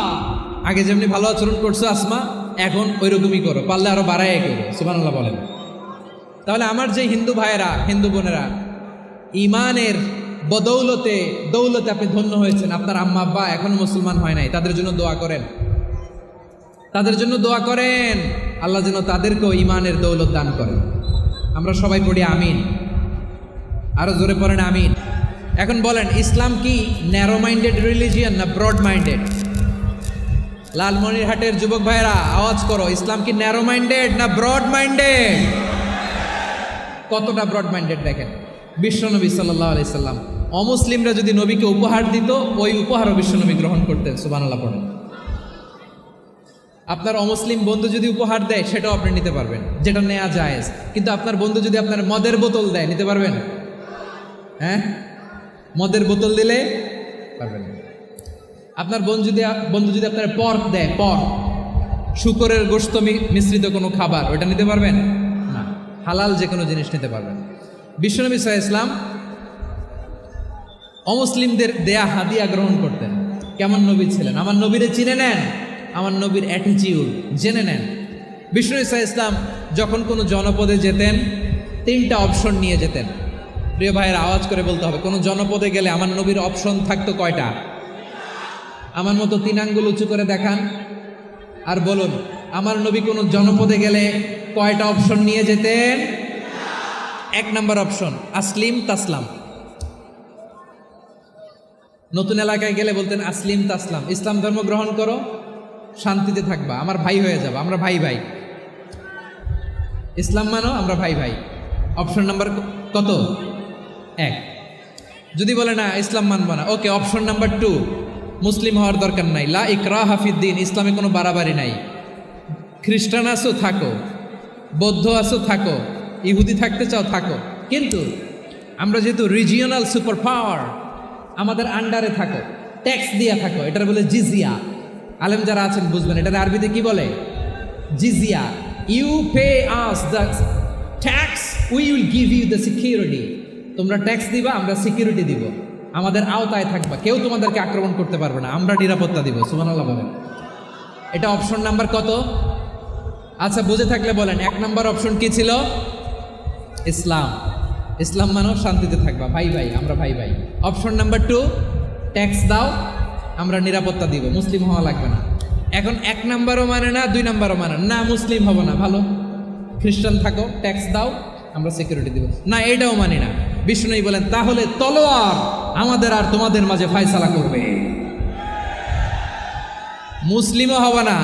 আগে যেমনি ভালো আচরণ করছো আসমা, এখন ওই রকমই করো, পারলে আরো বাড়াই করো। সুবহানাল্লাহ বলেন। তাহলে আমার যে হিন্দু ভাইয়েরা, হিন্দু বোনেরা, ইমানের বদৌলতে দৌলতে আপনি ধন্য হয়েছেন, আপনার আম্মা আব্বা এখনো মুসলমান হয় নাই, তাদের জন্য দোয়া করেন, তাদের জন্য দোয়া করেন, আল্লাহ যেন তাদেরকেও ইমানের দৌলত দান করেন। আমরা সবাই পড়ি আমিন, আরো জোরে পড়েন আমিন। এখন বলেন ইসলাম কি ন্যারো মাইন্ডেড রিলিজিয়ান না ব্রড মাইন্ডেড? লালমনিরহাটের যুবক ভাইরা আওয়াজ করো, ইসলাম কি ন্যারো মাইন্ডেড না ব্রড মাইন্ডেড? কতটা ব্রড মাইন্ডেড দেখেন। বিশ্বনবী সাল্লাল্লাহু আলাইহি সাল্লাম। অমুসলিমরা যদি নবীকে উপহার দিত, ওই উপহারও বিশ্বনবী গ্রহণ করতেন। সুবহানাল্লাহ পড়েন। আপনার অমুসলিম বন্ধু যদি উপহার দেয়, সেটাও আপনি নিতে পারবেন, যেটা নেওয়া জায়েজ। কিন্তু আপনার বন্ধু যদি আপনার মদের বোতল দেয়, নিতে পারবেন? হ্যাঁ, মদের বোতল দিলে পারবেন। আপনার বন্ধু যদি আপনার পর্ক দেয়, পর্ক, শূকরের গোশত মিশ্রিত কোনো খাবার, ওটা নিতে পারবেন না। হালাল যে কোনো জিনিস নিতে পারবেন। বিশ্বনবী সাল্লাল্লাহু আলাইহি ওয়াসাল্লাম অমুসলিমদের দেয়া হাদিয়া গ্রহণ করতেন। কেমন নবী ছিলেন? আমার নবীরে চিনে নেন, আমার নবীর অ্যাটিটিউড জেনে নেন। বিশ্বনবী সাল্লাল্লাহু আলাইহি ওয়াসাল্লাম যখন কোনো জনপদে যেতেন, 3টা অপশন নিয়ে যেতেন। প্রিয় ভাইয়ের, আওয়াজ করে বলতে হবে, কোনো জনপদে গেলে আমার নবীর অপশন থাকতো কয়টা? আমার মতো 3 আঙ্গুল উঁচু করে দেখান আর বলুন, আমার নবী কোনো জনপদে গেলে কয়টা অপশন নিয়ে যেতেন? 1 নম্বর অপশন, আসলিম তাসলাম। নতুন এলাকায় গেলে বলতেন আসলিম তাসলাম, ইসলাম ধর্ম গ্রহণ করো, শান্তিতে থাকবা, আমার ভাই হয়ে যাবা, আমরা ভাই ভাই। ইসলাম মানো, আমরা ভাই ভাই। অপশন নাম্বার কত? 1। যদি বলে না ইসলাম মানবা না, ওকে, অপশন নাম্বার 2, মুসলিম হওয়ার দরকার নাই, লা ইকরাহা ফিদ্দিন, ইসলামে কোনো বাড়াবাড়ি নাই। খ্রিস্টান আসো থাকো, বৌদ্ধ আসো থাকো, ইহুদি থাকতে চাও থাকো, কিন্তু আমরা যেহেতু রিজিওনাল সুপার পাওয়ার, আমাদের আন্ডারে থাকো, ট্যাক্স দিয়া থাকো, এটার বলে জিজিয়া। আলেম যারা আছেন বুঝবেন, এটার আরবিতে কি বলে? জিজিয়া। You pay us the tax, we will give you the security. তোমরা ট্যাক্স দিবা, আমরা সিকিউরিটি দিব, আমাদের আওতায় থাকবা, কেউ তোমাদেরকে আক্রমণ করতে পারবে না, আমরা নিরাপত্তা দিব। সুবহানাল্লাহ বলেন। এটা অপশন নাম্বার কত? আচ্ছা, বুঝে থাকলে বলেন, 1 নম্বর অপশন কি ছিল? ইসলাম। ইসলাম মানো, শান্তিতে থাকবা, ভাই ভাই, আমরা ভাই ভাই। অপশন নাম্বার 2, ট্যাক্স দাও, আমরা নিরাপত্তা দিব, মুসলিম হওয়া লাগবে না। এখন 1 নম্বরও মানে না, 2 নম্বরও মানে না, মুসলিম হবো না, ভালো, খ্রিস্টান থাকো, ট্যাক্স দাও, আমরা সিকিউরিটি দিব না, এটাও মানি না। বিষ্ণু বলেন, তাহলে তলোয়ার আমাদের আর তোমাদের মাঝে ফয়সালা করবে। মুসলিমও হবা না,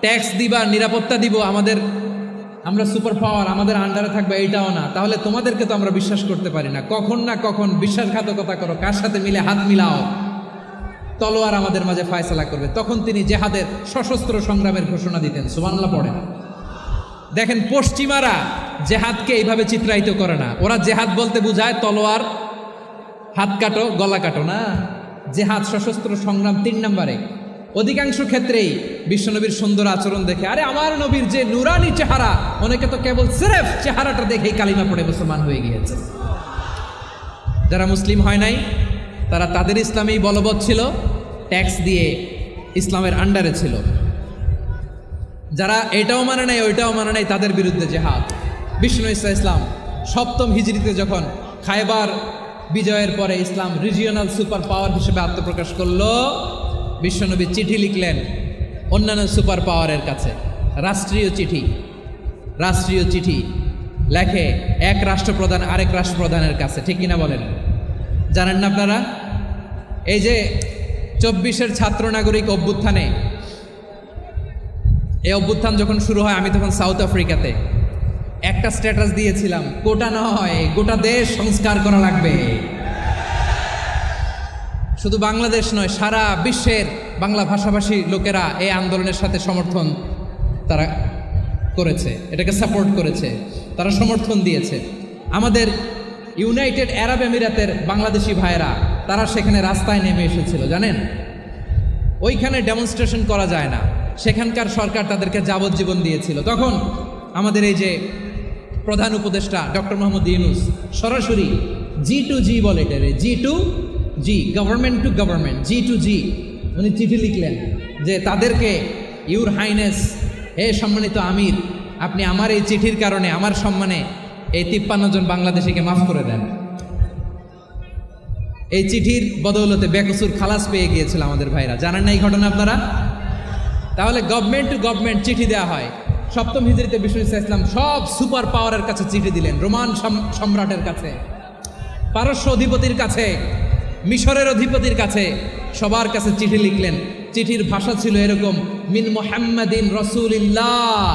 ট্যাক্স দিবা, নিরাপত্তা দিব, আমরা সুপার পাওয়ার, আমাদের আন্ডারে থাকবে, এইটাও না। তাহলে তোমাদেরকে তো আমরা বিশ্বাস করতে পারি না, কখন না কখন বিশ্বাসঘাতকতা করো, কার সাথে মিলে হাত মিলাও, তলোয়ার আমাদের মাঝে ফয়সালা করবে। তখন তিনি জেহাদের সশস্ত্র সংগ্রামের ঘোষণা দিতেন। সুবহানাল্লাহ পড়েন। দেখেন, পশ্চিমারা জেহাদকে এইভাবে চিত্রায়িত করে না। ওরা জেহাদ বলতে বুঝায় তলোয়ার, হাত কাটো, গলা কাটো, না, জেহাদ সশস্ত্র সংগ্রাম 3 নম্বরে। অধিকাংশ ক্ষেত্রেই বিশ্বনবীর সুন্দর আচরণ দেখে, আরে আমার নবীর যে নুরানি চেহারা, অনেকে তো কেবল সিরেফ চেহারাটা দেখেই কালিমা পড়ে মুসলমান হয়ে গিয়েছে। যারা মুসলিম হয় নাই, তারা তাদের ইসলামেই বলবৎ ছিল, ট্যাক্স দিয়ে ইসলামের আন্ডারে ছিল। যারা এটাও মানে নাই, ওইটাও মানে নাই, তাদের বিরুদ্ধে জেহাদ। বিষ্ণু ইসলাম 7ম হিজরিতে যখন খায়বার বিজয়ের পরে ইসলাম রিজিওনাল সুপার পাওয়ার হিসেবে আত্মপ্রকাশ করলো, বিশ্বনবী চিঠি লিখলেন অন্যান্য সুপার পাওয়ারের কাছে, রাষ্ট্রীয় চিঠি লেখে এক রাষ্ট্রপ্রধান আরেক রাষ্ট্রপ্রধানের কাছে। ঠিক কিনা বলেন? জানেন না আপনারা? এই যে 24-এর ছাত্র নাগরিক অভ্যুত্থানে, এই অভ্যুত্থান যখন শুরু হয়, আমি তখন সাউথ আফ্রিকাতে, একটা স্ট্যাটাস দিয়েছিলাম, কোটা নয়, গোটা দেশ সংস্কার করা লাগবে। শুধু বাংলাদেশ নয়, সারা বিশ্বের বাংলা ভাষাভাষী লোকেরা এই আন্দোলনের সাথে সমর্থন তারা করেছে, এটাকে সাপোর্ট করেছে, তারা সমর্থন দিয়েছে। আমাদের ইউনাইটেড আরব আমিরাতের বাংলাদেশি ভাইয়েরা, তারা সেখানে রাস্তায় নেমে এসেছিল, জানেন? ওইখানে ডেমনস্ট্রেশন করা যায় না, সেখানকার সরকার তাদেরকে যাবজ্জীবন দিয়েছিল। তখন আমাদের এই যে প্রধান উপদেষ্টা ডক্টর মোহাম্মদ ইউনূস সরাসরি G2G বলে, এটারে G2G, government to government, G2G, উনি চিঠি লিখলেন যে তাদেরকে, ইউর হাইনেস, হে সম্মানিত আমির, আপনি আমার এই চিঠির কারণে আমার সম্মানে এই 53 জন বাংলাদেশিকে মাফ করে দেন। এই চিঠির বদৌলতে বেকসুর খালাস পেয়ে গিয়েছিল আমাদের ভাইরা। জানেন না এই ঘটনা আপনারা? তাহলে গভর্নমেন্ট টু গভর্নমেন্ট চিঠি দেওয়া হয়। 7ম হিজরিতে বিষ্ণু ইসলাম সব সুপার পাওয়ারের কাছে চিঠি দিলেন, রোমান সম্রাটের কাছে, পারস্য অধিপতির কাছে, মিশরের অধিপতির কাছে, সবার কাছে চিঠি লিখলেন। চিঠির ভাষা ছিল এরকম, মিন মুহাম্মাদিন রাসূলিল্লাহ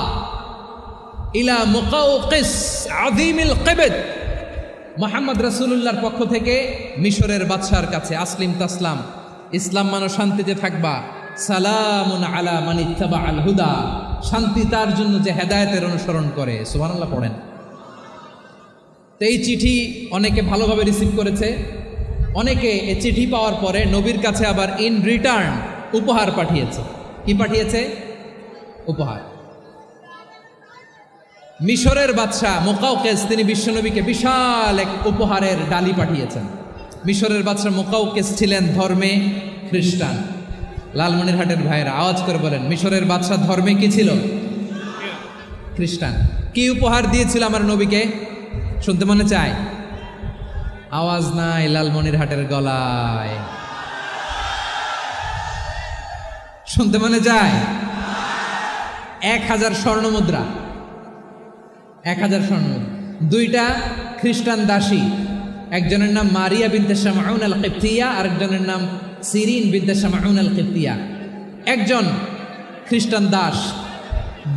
ইলা মুকাওকিস আযীমিল কিবত মুহাম্মদ রাসূলুল্লাহর পক্ষ থেকে মিশরের বাদশার কাছে আসলিম তাসলাম, ইসলাম মানো শান্তিতে থাকবা, সালামুন আলা মান ইত্তাবা আল হুদা, শান্তি তার জন্য যে হেদায়েতের অনুসরণ করে। সুবহানাল্লাহ পড়েন। তো এই চিঠি অনেকে ভালোভাবে রিসিভ করেছে, অনেকে এই চিঠি পাওয়ার পরে নবীর কাছে আবার ইন রিটার্ন উপহার পাঠিয়েছে। কি পাঠিয়েছে? উপহার। মিশরের বাদশাহ মুকাউকেস তিনি বিশ্বনবীকে বিশাল এক উপহারের ডালি পাঠিয়েছেন। মিশরের বাদশাহ মুকাউকেস ছিলেন ধর্মে খ্রিস্টান। লালমনিরহাটের ভাইয়েরা আওয়াজ করে বলেন, মিশরের বাদশাহ ধর্মে কি ছিল? খ্রিস্টান। কি উপহার দিয়েছিল আমার নবীকে? শুনতে মনে চায়? আওয়াজ নাই লালমনিরহাটের গলায়, শুনতে মনে যায়? 1000 স্বর্ণ মুদ্রা, 1000 স্বর্ণ মুদ্রা। 2টা খ্রিস্টান দাসী, একজনের নাম মারিয়া বিনতে শামউন আল কিবতিয়া, আরেকজনের নাম সিরিন বিনতে শামউন আল কিবতিয়া। একজন খ্রিস্টান দাস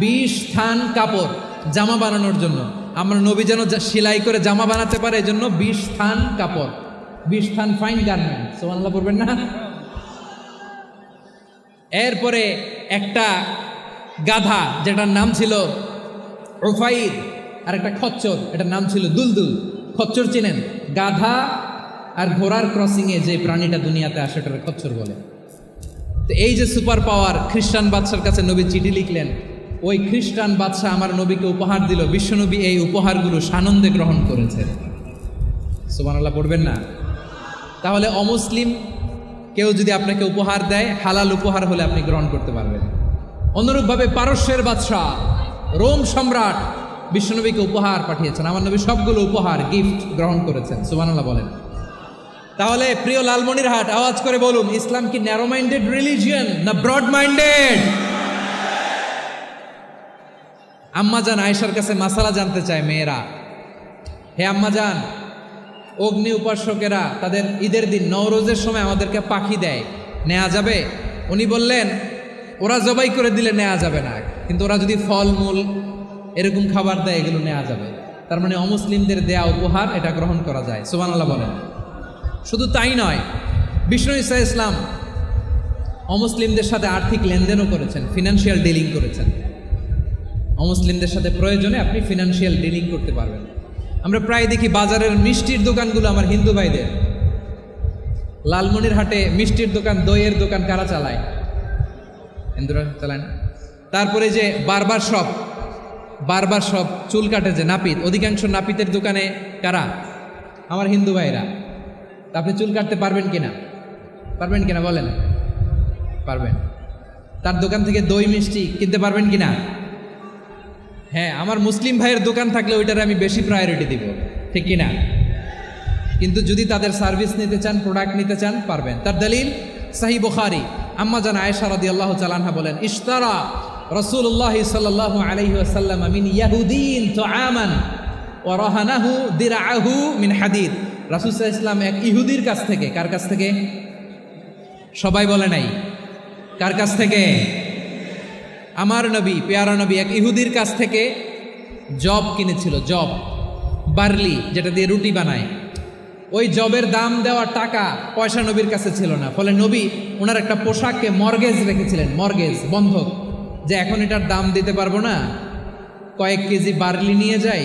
20 থান কাপড় জামা বানানোর জন্য, আমরা নবী যেন সেলাই করে জামা বানাতে পারে এজন্য 20 থান কাপড়, 20 থান ফাইন গার্মেন্ট। সুবহানাল্লাহ পড়বেন না? এরপরে একটা গাধা যেটার নাম ছিল উফাইর, আর একটা খচ্চর এটার নাম ছিল দুলদুল। খচ্চর চিনেন? গাধা আর ঘোড়ার ক্রসিংয়ে যে প্রাণীটা দুনিয়াতে আসে ওটার খচ্চর বলে। তো এই যে সুপার পাওয়ার খ্রিস্টান বাদশার কাছে নবী চিঠি লিখলেন, ওই খ্রিস্টান বাদশা আমার নবীকে উপহার দিল। বিশ্বনবী এই উপহারগুলো সানন্দে গ্রহণ করেছে। সুবহানাল্লাহ পড়বেন না? তাহলে অমুসলিম কেউ যদি আপনাকে উপহার দেয়, হালাল উপহার হলে আপনি গ্রহণ করতে পারবেন। অনুরূপভাবে পারস্যের বাদশাহ রোম সম্রাট বিশ্বনবীকে উপহার পাঠিয়েছেন। আমার নবী সবগুলো উপহার গিফট গ্রহণ করেছেন। সুবহানাল্লাহ বলেন। তাহলে প্রিয় লালমনিরহাট আওয়াজ করে বলুন, ইসলাম কি ন্যারো মাইন্ডেড রিলিজিয়ন না ব্রড মাইন্ডেড? আম্মাজান আয়েশার কাছে মাসালা জানতে চায় মেয়েরা, হে আম্মাজান, অগ্নি উপাসকেরা তাদের ঈদের দিন নওরোজের সময় আমাদেরকে পাখি দেয়, নেওয়া যাবে? উনি বললেন, ওরা জবাই করে দিলে নেওয়া যাবে না, কিন্তু ওরা যদি ফলমূল এরকম খাবার দেয় এগুলো নেওয়া যাবে। তার মানে অমুসলিমদের দেয়া উপহার এটা গ্রহণ করা যায়। সুবহানাল্লাহ বলেন। শুধু তাই নয়, বিষ্ণু ঈসা ইসলাম অমুসলিমদের সাথে আর্থিক লেনদেনও করেছেন, ফিনান্সিয়াল ডিলিং করেছেন। অমুসলিমদের সাথে প্রয়োজনে আপনি ফিনান্সিয়াল ডিলিং করতে পারবেন। আমরা প্রায় দেখি বাজারের মিষ্টির দোকানগুলো আমার হিন্দু ভাইদের। লালমনিরহাটে মিষ্টির দোকান, দইয়ের দোকান কারা চালায়? হিন্দুরা চালায় না? তারপরে যে বারবার শপ, চুল কাটে যে নাপিত, অধিকাংশ নাপিতের দোকানে কারা? আমার হিন্দু ভাইরা। তা আপনি চুল কাটতে পারবেন কিনা? পারবেন কিনা বলেন? পারবেন। তার দোকান থেকে দই মিষ্টি কিনতে পারবেন কিনা? হ্যাঁ, আমার মুসলিম ভাইয়ের দোকান থাকলে ওইটারে আমি বেশি প্রায়োরিটি দিব, ঠিক কিনা? কিন্তু যদি তাদের সার্ভিস নিতে চান, প্রোডাক্ট নিতে চান, পারবেন। তার দলিল সহিহ বুখারী, আম্মা জান আয়েশা রাদিয়াল্লাহু তাআলা আনহা বলেন, ইশতারা রাসূলুল্লাহ সাল্লাল্লাহু আলাইহি ওয়াসাল্লাম মিন ইয়াহুদিন তুআমান ওয়া রাহানাহু দিরআহু মিন হাদিদ। রাসূল সাল্লাল্লাহু আলাইহি ওয়াসাল্লাম এক ইহুদির কাছ থেকে, কার কাছ থেকে? সবাই বলে নাই কার কাছ থেকে? আমার নবী, পেয়ারা নবী এক ইহুদির কাছ থেকে জব কিনেছিল। জব, বার্লি, যেটা দিয়ে রুটি বানায়। ওই জবের দাম দেওয়ার টাকা পয়সা নবীর কাছে ছিল না। ফলে নবী ওনার একটা পোশাককে মর্গেজ রেখেছিলেন, মর্গেজ, বন্ধক, যে এখন এটার দাম দিতে পারবো না, কয়েক কেজি বার্লি নিয়ে যাই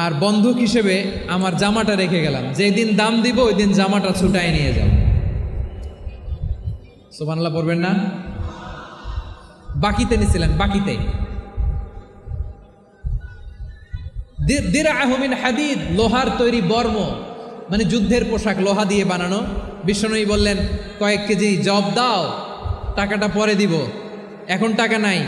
আর বন্ধক হিসেবে আমার জামাটা রেখে গেলাম, যেদিন দাম দিব ওই দিন জামাটা ছুটায় নিয়ে যাব। সুবহানাল্লাহ পড়বেন না? বাকিতে নিছিলেন, বাকিতে। দিরআহু মিন হাদিদ, লোহার তৈরি বর্ম, মানে যুদ্ধের পোশাক, লোহা দিয়ে বানানো। বিশ্বনবী বললেন, কয়েক কেজি জব দাও, টাকাটা পরে দিব, এখন টাকা নাই,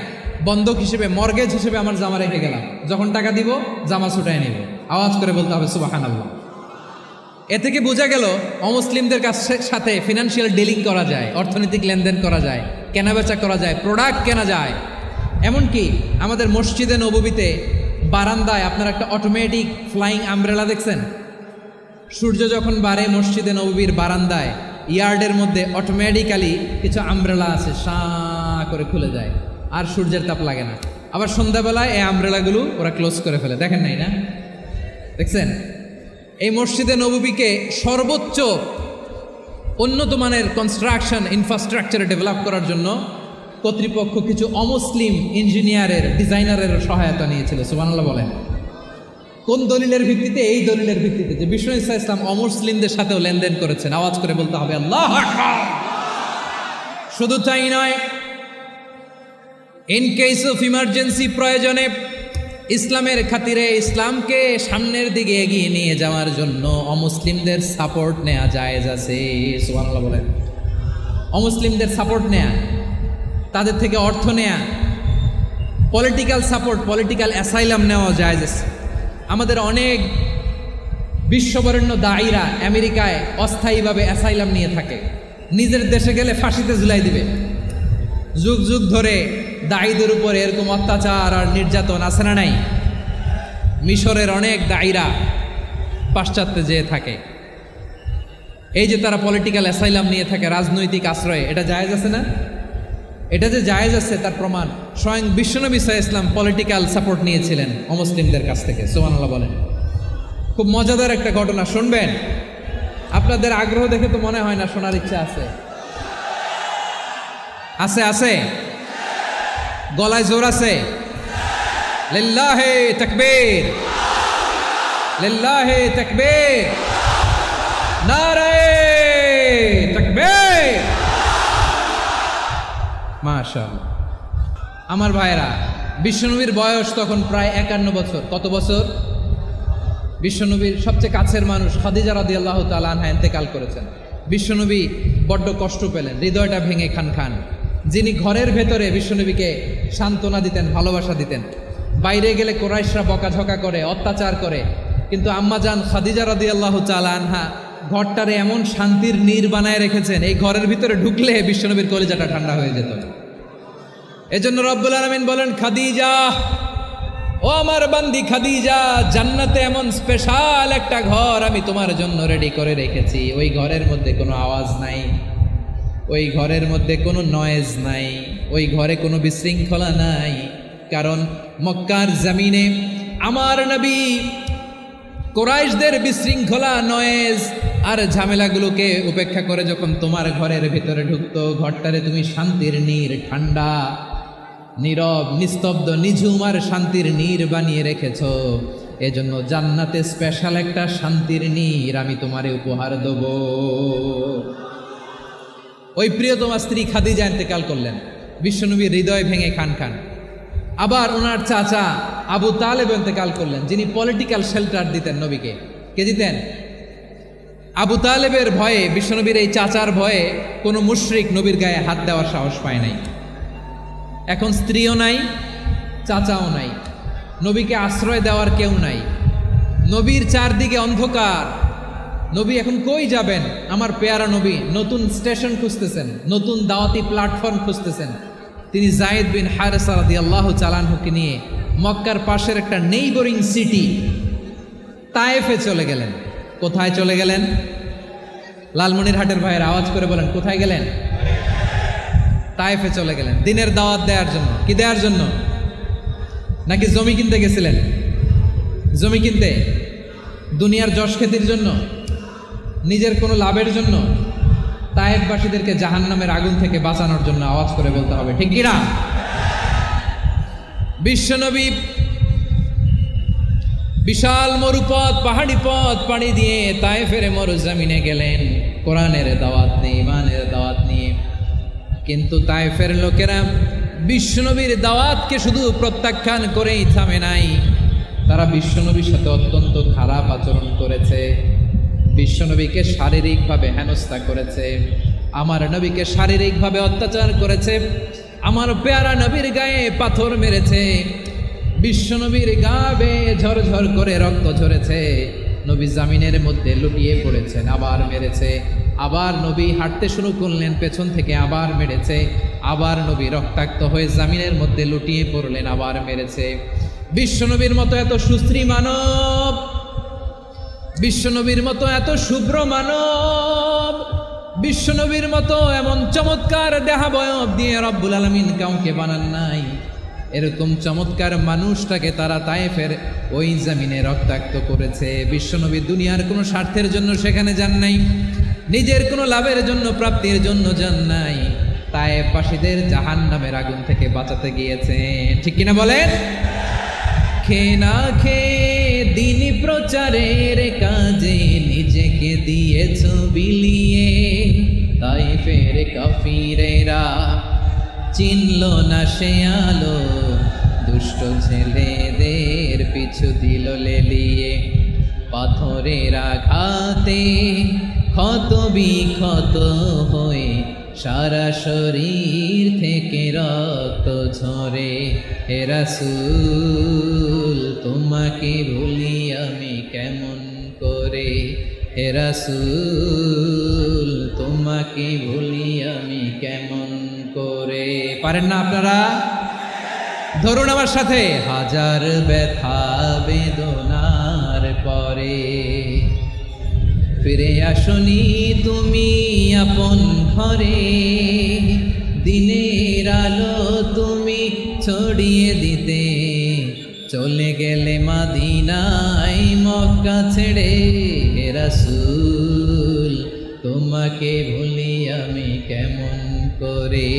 বন্ধক হিসেবে, মর্গেজ হিসেবে আমার জামা রেখে গেলাম, যখন টাকা দিব জামা ছুটায় নিব। আওয়াজ করে বলতে হবে সুবহানাল্লাহ। এ থেকে বোঝা গেল অমুসলিমদের সাথে ফিনান্সিয়াল ডিলিং করা যায়, অর্থনৈতিক লেনদেন করা যায়, কেনাবেচা করা যায়, প্রোডাক্ট কেনা যায়। এমনকি আমাদের মসজিদে নববীতে বারান্দায় আপনার একটা অটোমেটিক ফ্লাইং আমব্রেলা দেখছেন? সূর্য যখন বাড়ে মসজিদে নববীর বারান্দায় ইয়ার্ডের মধ্যে অটোমেটিক্যালি কিছু আমব্রেলা আছে, সাঁ করে খুলে যায়, আর সূর্যের তাপ লাগে না। আবার সন্ধ্যাবেলায় এই আমব্রেলাগুলো ওরা ক্লোজ করে ফেলে, দেখেন নাই না? দেখছেন? এই মসজিদে নববীকে সর্বোচ্চ উন্নত মানের কনস্ট্রাকশন ইনফ্রাস্ট্রাকচারে ডেভেলপ করার জন্য কর্তৃপক্ষ কিছু অমুসলিম ইঞ্জিনিয়ারের ডিজাইনারের সহায়তা নিয়েছিল। সুবহানাল্লাহ বলেন। কোন দলিলের ভিত্তিতে? এই দলিলের ভিত্তিতে যে বিষ্ণু ঈসা ইসলাম অমুসলিমদের সাথেও লেনদেন করেছেন। আওয়াজ করে বলতে হবে আল্লাহু আকবার। শুধু তাই নয়, ইন কেস অফ ইমার্জেন্সি, প্রয়োজনে ইসলামের খাতিরে ইসলামকে সামনের দিকে এগিয়ে নিয়ে যাওয়ার জন্য অমুসলিমদের সাপোর্ট নেওয়া জায়েজ আছে। সুবহানাল্লাহ বলেন। অমুসলিমদের সাপোর্ট নেয়া, তাদের থেকে অর্থ নেয়া, পলিটিক্যাল সাপোর্ট, পলিটিক্যাল অ্যাসাইলাম নেওয়া জায়েজ আছে। আমাদের অনেক বিশ্ববরেণ্য দায়ীরা আমেরিকায় অস্থায়ীভাবে অ্যাসাইলাম নিয়ে থাকে, নিজের দেশে গেলে ফাঁসিতে ঝুলাই দিবে। যুগ যুগ ধরে দায়ীদের উপর এরকম অত্যাচার আর নির্যাতন আছে না নাই? মিশরের অনেক দায়ীরা পাশ্চাত্যে যেয়ে থাকে। এই যে তারা পলিটিক্যাল অ্যাসাইলাম নিয়ে থাকে, রাজনৈতিক আশ্রয়, এটা জায়েজ আছে না? এটা যে জায়েজ আছে তার প্রমাণ স্বয়ং বিশ্বনবী সাল্লাল্লাহু আলাইহি ওয়াসাল্লাম পলিটিক্যাল সাপোর্ট নিয়েছিলেন অমুসলিমদের কাছ থেকে। সুবহানাল্লাহ বলেন। খুব মজাদার একটা ঘটনা, শুনবেন? আপনাদের আগ্রহ দেখে তো মনে হয় না শোনার ইচ্ছা আছে। আছে আছে, গলায় জোর আছে। লিল্লাহি তাকবীর, লিল্লাহি তাকবীর, নারায়ে তাকবীর। মাশাআল্লাহ। আমার ভাইরা, বিশ্বনবীর বয়স তখন প্রায় 51 বছর। কত বছর? বিশ্বনবীর সবচেয়ে কাছের মানুষ খাদিজা রাদিয়াল্লাহু তাআলা আনহা ইন্তেকাল করেছেন। বিশ্বনবী বড্ড কষ্ট পেলেন, হৃদয়টা ভেঙে খান খান। যিনি ঘরের ভেতরে বিশ্বনবীকে সান্ত্বনা দিতেন, ভালোবাসা দিতেন, বাইরে গেলে কুরাইশরা বকাঝকা করে, অত্যাচার করে, কিন্তু আম্মাজান খাদিজা রাদিয়াল্লাহু তাআলা আনহা ঘরটারে এমন শান্তির নীড় বানায় রেখেছেন, এই ঘরের ভিতরে ঢুকলে বিশ্বনবীর কলিজাটা ঠান্ডা হয়ে যেত। এজন্য রব্বুল আলামিন বলেন, খাদিজা, ও আমার বান্দি খাদিজা, জান্নাতে এমন স্পেশাল একটা ঘর আমি তোমার জন্য রেডি করে রেখেছি। ওই ঘরের মধ্যে কোনো আওয়াজ নাই, ওই ঘরের মধ্যে কোনো নয়েজ নাই, ওই ঘরে কোনো বিশৃঙ্খলা নাই। কারণ মক্কার জমিনে আমার নবী কুরাইশদের বিশৃঙ্খলা, নয়েজ আর ঝামেলাগুলোকে উপেক্ষা করে যখন তোমার ঘরের ভিতরে ঢুকতো, ঘরটারে তুমি শান্তির নীড়, ঠান্ডা, নীরব, নিস্তব্ধ, নিঝুম আর শান্তির নীড় বানিয়ে রেখেছ। এজন্য জান্নাতে স্পেশাল একটা শান্তির নীড় আমি তোমারে উপহার দেব। ওই প্রিয়তমা স্ত্রী খাদিজা ইন্তেকাল করলেন, বিশ্বনবীর হৃদয় ভেঙে খান খান। আবার ওনার চাচা আবু তালেব ইন্তেকাল করলেন, যিনি পলিটিক্যাল শেল্টার দিতেন নবীকে। কে দিতেন? আবু তালেবের ভয়ে, বিশ্বনবীর এই চাচার ভয়ে কোনো মুশরিক নবীর গায়ে হাত দেওয়ার সাহস পায় নাই। এখন স্ত্রীও নাই, চাচাও নাই, নবীকে আশ্রয় দেওয়ার কেউ নাই। নবীর চারদিকে অন্ধকার। নবী এখন কই যাবেন? আমার পেয়ারা নবী নতুন স্টেশন খুঁজতেছেন, নতুন দাওয়াতি প্ল্যাটফর্ম খুঁজতেছেন। তিনি যায়েদ বিন হারেসা রাদিয়াল্লাহু তাআলা আনহুকে নিয়ে মক্কার পাশের একটা নেইবরিং সিটি তায়েফে চলে গেলেন। কোথায় চলে গেলেন? লালমনিরহাটের ভাইয়ের আওয়াজ করে বলেন, কোথায় গেলেন? তায়েফে চলে গেলেন দিনের দাওয়াত দেওয়ার জন্য। কি দেওয়ার জন্য? নাকি জমি কিনতে গেছিলেন? জমি কিনতে, দুনিয়ার যশ খ্যাতির জন্য, নিজের কোনো লাভের জন্য? তায়েফবাসীদেরকে জাহান্নামের আগুন থেকে বাঁচানোর জন্য। আওয়াজ করে বলতে হবে ঠিক কিনা? বিশ্বনবী বিশাল মরুপথ, পাহাড়ি পথ পাড়ি দিয়ে তায়েফের মরুজমিনে গেলেন কোরআনের দাওয়াত নিয়ে, ইমানের দাওয়াত নিয়ে। কিন্তু তায়েফের লোকেরা বিশ্বনবীর দাওয়াতকে শুধু প্রত্যাখ্যান করেই থামে নাই, তারা বিশ্বনবীর সাথে অত্যন্ত খারাপ আচরণ করেছে। বিশ্বনবীকে শারীরিকভাবে হেনস্থা করেছে, আমার নবীকে শারীরিকভাবে অত্যাচার করেছে, আমার পেয়ারা নবীর গায়ে পাথর মেরেছে, বিশ্বনবীর গা বেয়ে ঝরঝর করে রক্ত ঝরেছে, নবী জামিনের মধ্যে লুটিয়ে পড়েছেন, আবার মেরেছে, আবার নবী হাঁটতে শুরু করলেন, পেছন থেকে আবার মেরেছে, আবার নবী রক্তাক্ত হয়ে জামিনের মধ্যে লুটিয়ে পড়লেন, আবার মেরেছে। বিশ্বনবীর মতো এত সুশ্রী মানব, বিশ্বনবীর মতো এত শুভ্র মানব, বিশ্বনবীর মতো এমন চমৎকার দেহাবয়ব দিয়ে রব্বুল আলামিন কাউকে বানান নাই। এরকম চমৎকার মানুষটাকে তারা তায়েফের ওই জমিনে রক্তাক্ত করেছে। বিশ্বনবী দুনিয়ার কোনো স্বার্থের জন্য সেখানে যান নাই, নিজের কোনো লাভের জন্য, প্রাপ্তির জন্য যান নাই, তায়েফবাসীদের জাহান্নামের আগুন থেকে বাঁচাতে গিয়েছেন। ঠিক কিনা বলেন? খেয়ে না খেয়ে দিন প্রচারের কাজে নিজেকে দিয়েছ বিলিয়ে, তায়েফের কাফিরেরা চিনল না সে আলো, দুষ্ট ছেলেদের পিছু দিল লেলিয়ে। পাথরের আঘাতে ক্ষত বিক্ষত হয়ে সারা শরীর থেকে রক্ত ঝরে। হে রাসূল তোমাকে ভুলি আমি কেমন করে, হে রাসূল তোমাকে ভুলি আমি কেমন করে। পারেন না আপনারা? ধরুন আমার সাথে। হাজার ব্যথা বেদনার পরে ফিরে আসনি তুমি আপন ঘরে, দিনের আলো তুমি ছড়িয়ে দিতে চলে গেলে মদিনায় মক্কা ছেড়ে। হে রাসূল তোমাকে ভুলি আমি কেমন করে,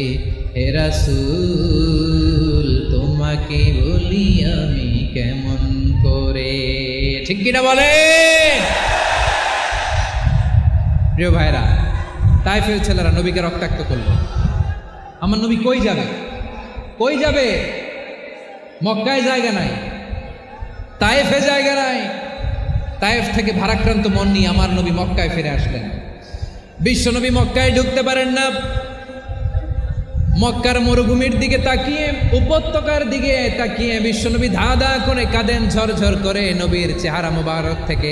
হে রাসূল তোমাকে ভুলি আমি কেমন করে। ঠিক কিনা বলে? প্রিয় ভাইরা, তায়েফের ছেলেরা নবীকে রক্তাক্ত করলো। আমার নবী কই যাবে? কই যাবে? মক্কায় জায়গা নাই, তায়েফে জায়গা নাই। তায়েফ থেকে ভারাক্রান্ত মন নিয়ে আমার নবী মক্কায় ফিরে আসলেন। বিশ্বনবী মক্কায় ঢুকতে পারেন না। মক্কার মরুভূমির দিকে তাকিয়ে, উপত্যকার দিকে তাকিয়ে বিশ্বনবী ধা ধা করে কাঁদেন, ঝরঝর করে। নবীর চেহারা মোবারক থেকে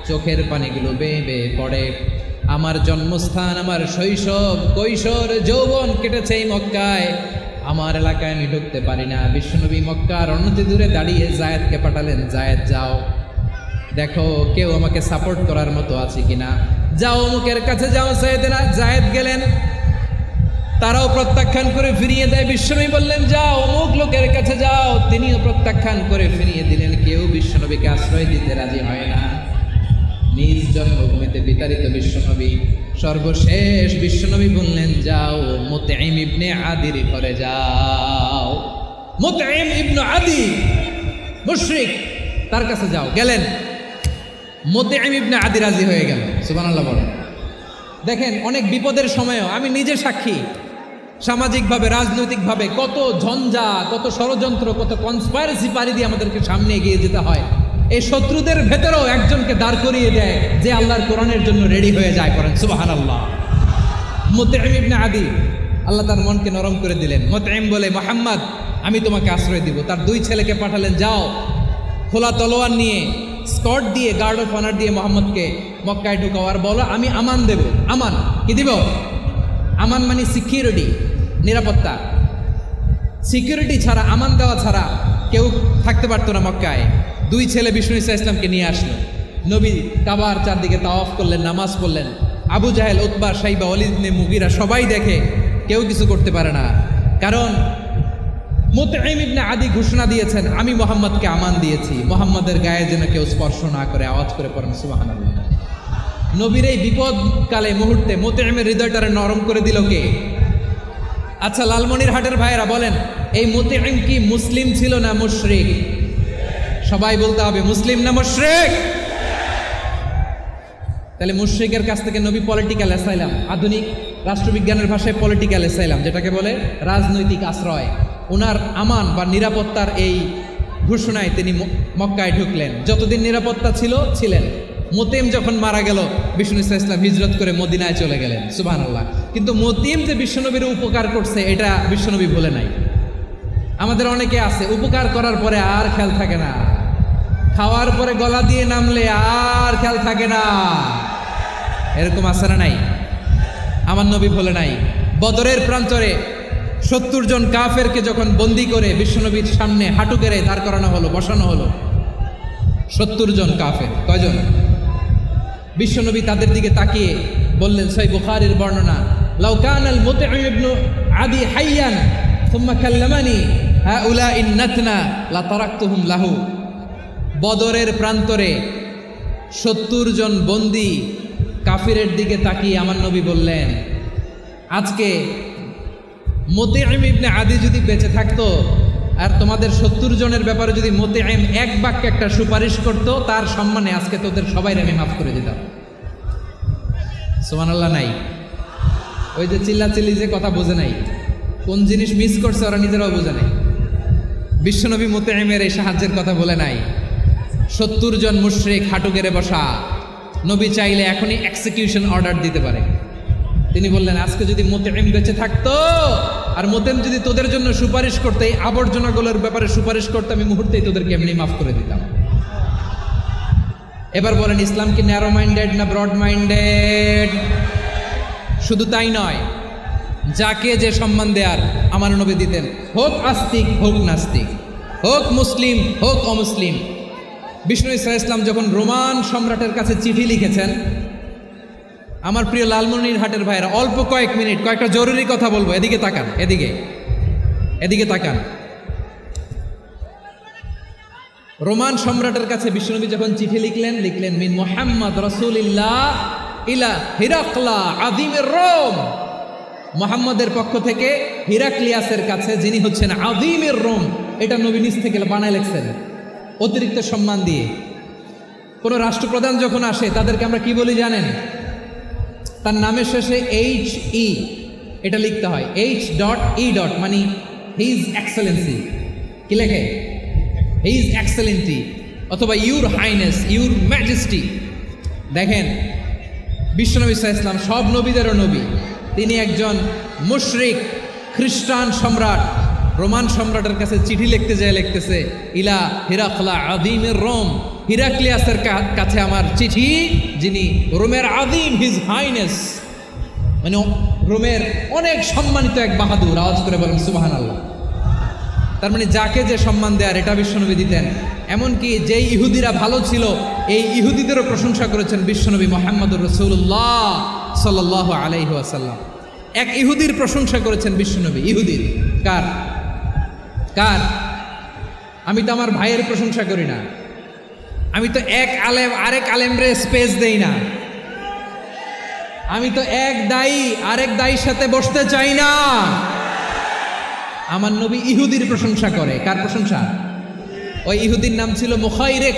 চোখের পানিগুলো বেয়ে বেয়ে পড়ে। আমার জন্মস্থান, আমার শৈশব, কৈশোর, যৌবন কেটেছে এই মক্কায়, আমার এলাকায় আমি ঢুকতে পারি না। বিশ্বনবী মক্কার অনতি দূরে দাঁড়িয়ে জায়েদকে পাঠালেন, জায়েদ যাও দেখো কেউ আমাকে সাপোর্ট করার মতো আছে কিনা, যাও অমুকের কাছে যাও। জায়েদ গেলেন, তারাও প্রত্যাখ্যান করে ফিরিয়ে দেয়। বিশ্বনবী বললেন যাও অমুক লোকের কাছে যাও, তিনিও প্রত্যাখ্যান করে ফিরিয়ে দিলেন। কেউ বিশ্বনবীকে আশ্রয় দিতে রাজি হয় না। নিজ জন্মভূমিতে বিতাড়িত বিশ্বনবী, সর্বশেষ বিশ্বনবী বললেন যাও মুতঈম ইবনে আদির ঘরে যাও। মুতঈম ইবনে আদি মুশরিক, তার কাছে যাও। গেলেন, মুতঈম ইবনে আদি রাজি হয়ে গেল। সুবহানাল্লাহ বলেন। দেখেন, অনেক বিপদের সময়ও আমি নিজে সাক্ষী, সামাজিকভাবে, রাজনৈতিকভাবে কত ঝঞ্ঝা, কত ষড়যন্ত্র, কত কনস্পাইরেসি পাড়ি দিয়ে আমাদেরকে সামনে এগিয়ে যেতে হয়। এই শত্রুদের ভেতরেও একজনকে দাঁড় করিয়ে দেয় যে আল্লাহর কোরআনের জন্য রেডি হয়ে যায়। করেন সুবহানাল্লাহ। মুতঈম ইবনে আদি, আল্লাহ তার মনকে নরম করে দিলেন। মুতঈম বলে, মুহাম্মদ আমি তোমাকে আশ্রয় দিব। তার দুই ছেলেকে পাঠালেন, যাও খোলা তলোয়ার নিয়ে, স্কট দিয়ে, গার্ড অফ অনার দিয়ে মোহাম্মদকে মক্কায় ঢুকাও, আর বলো আমি আমান দেব। আমান কি দিব? আমান মানে সিকিউরিটি, নিরাপত্তা। সিকিউরিটি ছাড়া, আমান দেওয়া ছাড়া কেউ থাকতে পারতো না মক্কায়। দুই ছেলে বিষ্ণু ইসা ইসলামকে নিয়ে আসলো। নবী কাবার চারদিকে তাওয়াফ করলেন, নামাজ পড়লেন। আবু জাহেল, উতবা, শাইবা, ওয়ালিদ ইবনে মুগীরা সবাই দেখে, কেউ কিছু করতে পারে না। কারণ মুতঈম ইবনে আদি ঘোষণা দিয়েছেন, আমি মুহাম্মদকে আমান দিয়েছি, মুহাম্মদের গায়ে যেন কেউ স্পর্শ না করে। আওয়াজ করে পড়েন সুবহানাল্লাহ। নবীর এই বিপদকালে মুহূর্তে মুতঈমের হৃদয়টারে নরম করে দিল কে? আচ্ছা, লালমনিরহাটের ভাইয়েরা বলেন, এই মুতঈম কি মুসলিম ছিল না মুশরিক? সবাই বলতে হবে, মুসলিম না মুশরিক? তাহলে মুশরিকের কাছ থেকে নবী পলিটিক্যাল অ্যাসাইলাম, আধুনিক রাষ্ট্রবিজ্ঞানের ভাষায় পলিটিক্যাল অ্যাসাইলাম, যেটাকে বলে রাজনৈতিক আশ্রয়, ওনার আমান বা নিরাপত্তার এই ঘোষণায় তিনি মক্কায় ঢুকলেন। যতদিন নিরাপত্তা ছিল ছিলেন। মুতঈম যখন মারা গেল, বিষ্ণু ইসলাম হিজরত করে মদিনায় চলে গেলেন। সুবহানাল্লাহ। কিন্তু মুতঈম যে বিশ্বনবীর উপকার করছে এটা বিশ্বনবী বলে নাই। আমাদের অনেকে আছে উপকার করার পরে আর খেয়াল থাকে না, খাওয়ার পরে গলা দিয়ে নামলে আর খেয়াল থাকে না। এরকম আছে না নাই? আমার নবী বলে নাই। বদরের প্রান্তরে 70 জন কাফেরকে যখন বন্দি করে বিশ্বনবীর সামনে হাঁটু গেড়ে দাঁড় করানো হলো, বসানো হলো, 70 জন কাফের। কয়জন? বিশ্বনবী তাদের দিকে তাকিয়ে বললেন, সহিহ বুখারীর বর্ণনা, লাউ কানাল মুতঈম ইবনে আদি হাইয়ান সুম্মা কাল্লামানি হাউলা ইন্নাতনা লা তারাকতুহুম লাহু। বদরের প্রান্তরে 70 জন বন্দী কাফিরের দিকে তাকিয়ে আমার নবী বললেন, আজকে মুতিঈম ইবনে আদি যদি বেঁচে থাকতো আর তোমাদের 70 জনের ব্যাপারে যদি মুতিঈম এক বাক্যে একটা সুপারিশ করত, তার সম্মানে আজকে তোদের সবাই আমি মাফ করে দিতাম। সুবহানাল্লাহ নাই? ওই যে চিল্লাচিল্লি যে কথা বোঝে নাই, কোন জিনিস মিস করছে ওরা নিজেরাও বোঝে নাই। বিশ্বনবী মুতিঈমের এই সাহায্যের কথা বলে নাই। 70 জন মুশরিক হাঁটু গেড়ে বসা, নবী চাইলে এখনই এক্সিকিউশন অর্ডার দিতে পারে। তিনি বললেন, আজকে যদি মুতিঈম বেঁচে থাকতো আর মুতিঈম যদি তোদের জন্য সুপারিশ করতে, এই আবর্জনাগুলোর ব্যাপারে সুপারিশ করতে, আমি মুহূর্তেই তোদেরকে এমনি মাফ করে দিতাম। এবার বলেন, ইসলাম কি ন্যারো মাইন্ডেড না ব্রড মাইন্ডেড? শুধু তাই নয়, যাকে যে সম্মান দেয়ার আমার নবী দিতেন, হোক আস্তিক হোক নাস্তিক, হোক মুসলিম হোক অমুসলিম। বিষ্ণু ইসলাম যখন রোমান সম্রাটের কাছে চিঠি লিখেছেন, আমার প্রিয় লালমনিরহাটের ভাইরা, অল্প কয়েক মিনিট কয়েকটা জরুরি কথা বলবো, এদিকে তাকান, এদিকে তাকান। রোমান সম্রাটের কাছে বিশ্বনবী যখন চিঠি লিখলেন মিন মুহাম্মদ রাসূলিল্লাহ ইলা হিরাকলা আযীমের রোম। মুহাম্মদের পক্ষ থেকে হিরাক্লিয়াসের কাছে, যিনি হচ্ছেন আযীমের রোম। এটা নবী নিজ থেকে বানায় লিখছেন অতিরিক্ত সম্মান দিয়ে। কোনো রাষ্ট্রপ্রধান যখন আসে তাদেরকে আমরা কি বলি জানেন? তার নামের শেষে HE এটা লিখতে হয়, H.E. মানে হিজ এক্সেলেন্সি। কি লেখে? হিজ এক্সেলেন্সি, অথবা ইউর হাইনেস, ইউর ম্যাজেস্টি। দেখেন, বিশ্বনবী সাল্লাল্লাহু আলাইহি ওয়াসাল্লাম সব নবীদেরও নবী। তিনি একজন মুশরিক খ্রিস্টান সম্রাট, রোমান সম্রাটের কাছে চিঠি লিখতে যায়, লিখতেছে ইলা হিরাকলা আযীমের রোম। হিরাক্লিয়াসের কাছে আমার চিঠি, যিনি রোমের আযীম, হিজ হাইনেস, মানে রোমের অনেক সম্মানিত এক বাহাদুর। আওয়াজ করে বলেন সুবহানাল্লাহ। তার মানে যাকে যে সম্মান দেয়ার এটা বিশ্বনবী দিতেন। এমনকি যেই ইহুদিরা ভালো ছিল, এই ইহুদিদেরও প্রশংসা করেছেন বিশ্বনবী মুহাম্মদুর রাসূলুল্লাহ সাল্লাল্লাহু আলাইহি ওয়াসাল্লাম। এক ইহুদির প্রশংসা করেছেন বিশ্বনবী। ইহুদির কার? আমি তো আমার ভাইয়ের প্রশংসা করি না, আমি তো এক আলেম আরেক আলেমরে স্পেস দেই না, আমি তো এক দায়ী আরেক দায়ীর সাথে বসতে চাই না। আমার নবী ইহুদির প্রশংসা করে। কার প্রশংসা? ওই ইহুদির নাম ছিল মুখাইরেক।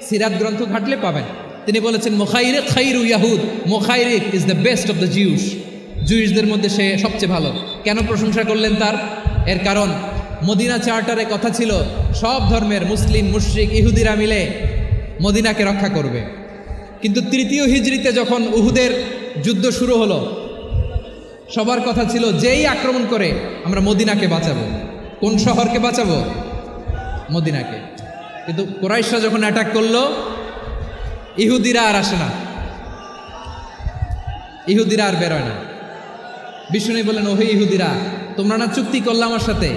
সিরাত গ্রন্থ ঘাটলে পাবেন। তিনি বলেছেন, মুখাইরেক খাইরু ইয়াহুদ, Mukhayriq is the best of the Jews. জুইশদের মধ্যে সে সবচেয়ে ভালো। কেন প্রশংসা করলেন তার? এর কারণ মদিনা চার্টারে কথা ছিল সব ধর্মের মুসলিম, মুশরিক, ইহুদিরা মিলে মদিনাকে রক্ষা করবে। কিন্তু 3য় হিজরিতে যখন উহুদের যুদ্ধ শুরু হলো, সবার কথা ছিল যেই আক্রমণ করে আমরা মদিনাকে বাঁচাবো। কোন শহরকে বাঁচাবো? মদিনাকে। কিন্তু কুরাইশরা যখন অ্যাটাক করলো, ইহুদিরা আর আসে না, ইহুদিরা আর বেরোয় না। বিষ্ণু বললেন, ওহে ইহুদিরা, তোমরা না চুক্তি করলে আমার সাথে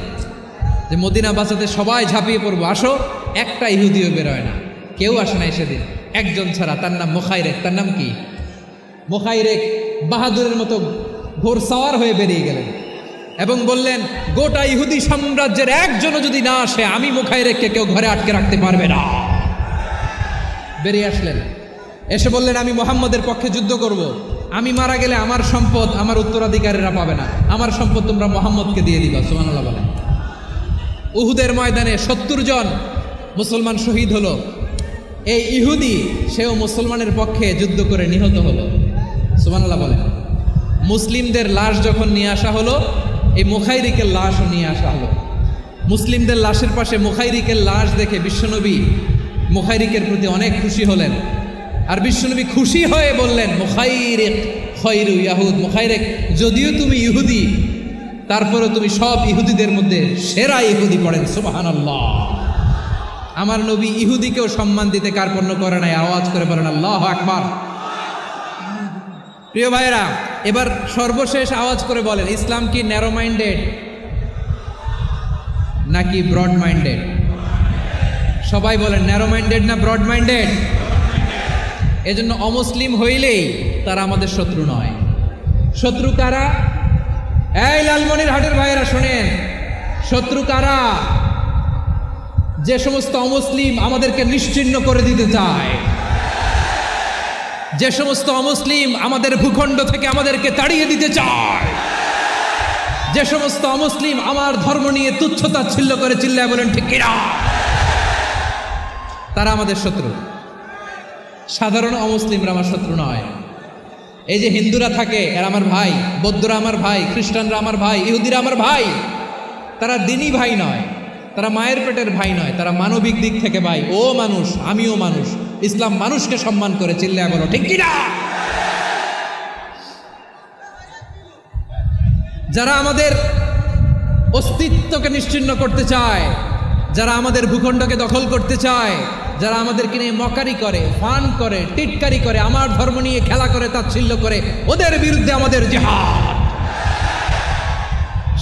যে মদিনা বাঁচাতে সবাই ঝাঁপিয়ে পড়বো, আসো। একটা ইহুদিও বেরোয় না, কেউ আসে নাই সেদিন, একজন ছাড়া। তার নাম মুখাইরেক। তার নাম কি? মুখাইরেক বাহাদুরের মতো ঘোড়সাওয়ার হয়ে বেরিয়ে গেলেন এবং বললেন, গোটা ইহুদি সাম্রাজ্যের একজনও যদি না আসে, আমি মুখাইরেককে কেউ ঘরে আটকে রাখতে পারবে না। বেরিয়ে আসলেন, এসে বললেন, আমি মুহাম্মদের পক্ষে যুদ্ধ করব। আমি মারা গেলে আমার সম্পদ আমার উত্তরাধিকারীরা পাবে না, আমার সম্পদ তোমরা মুহাম্মদকে দিয়ে দিবা। সুবহানাল্লাহ বলেন। উহুদের ময়দানে 70 জন মুসলমান শহীদ হলো। এই ইহুদি, সেও মুসলমানের পক্ষে যুদ্ধ করে নিহত হলো। সুবহানাল্লাহ বলেন। মুসলিমদের লাশ যখন নিয়ে আসা হলো, এই মুখাইরিকের লাশও নিয়ে আসা হলো। মুসলিমদের লাশের পাশে মুখাইরিকের লাশ দেখে বিশ্বনবী মুখাইরিকের প্রতি অনেক খুশি হলেন। আর বিশ্বনবী খুশি হয়ে বললেন, মুখাইরিক খায়রু ইয়াহুদ। মুখাইরিক, যদিও তুমি ইহুদি, তারপরেও তুমি সব ইহুদিদের মধ্যে সেরা ইহুদি। পড়েন সুবহানাল্লাহ। আমার নবী ইহুদিকেও সম্মান দিতে কার্পণ্য করে নাই। আওয়াজ করে বলেন আল্লাহু আকবার। প্রিয় ভাইরা, এবার সর্বশেষ আওয়াজ করে বলেন, ইসলাম কি ন্যারো মাইন্ডেড নাকি ব্রড মাইন্ডেড? সবাই বলেন, ন্যারো মাইন্ডেড না ব্রড মাইন্ডেড? এজন্য অমুসলিম হইলেই তারা আমাদের শত্রু নয়। শত্রু কারা? এই লালমনিরহাটের ভাইয়েরা শোনেন, শত্রু কারা? যে সমস্ত অমুসলিম আমাদেরকে নিশ্চিহ্ন করে দিতে চায়, যে সমস্ত অমুসলিম আমাদের ভূখণ্ড থেকে আমাদেরকে তাড়িয়ে দিতে চায়, যে সমস্ত অমুসলিম আমার ধর্ম নিয়ে তুচ্ছতাচ্ছিল্য করে চিল্লায় বলেন ঠিক কিনা, তারা আমাদের শত্রু। সাধারণ অমুসলিমরা আমার শত্রু নয়। এই যে হিন্দুরা থাকে এরা আমার ভাই, বৌদ্ধরা আমার ভাই, খ্রিস্টানরা আমার ভাই, ইহুদিরা আমার ভাই। তারা দিনই ভাই নয়, তারা মায়ের পেটের ভাই নয়, তারা মানবিক দিক থেকে ভাই। ও মানুষ, আমিও মানুষ, ইসলাম মানুষকে সম্মান করে চিল্লায় বলো ঠিক কিনা। যারা আমাদের অস্তিত্বকে নিশ্চিহ্ন করতে চায়, যারা আমাদের ভূখণ্ডকে দখল করতে চায়, যারা আমাদেরকে নিয়ে মকারি করে, ফান করে, টিটকারি করে, আমার ধর্ম নিয়ে খেলা করে, তাচ্ছিল্য করে, ওদের বিরুদ্ধে আমাদের জিহাদ।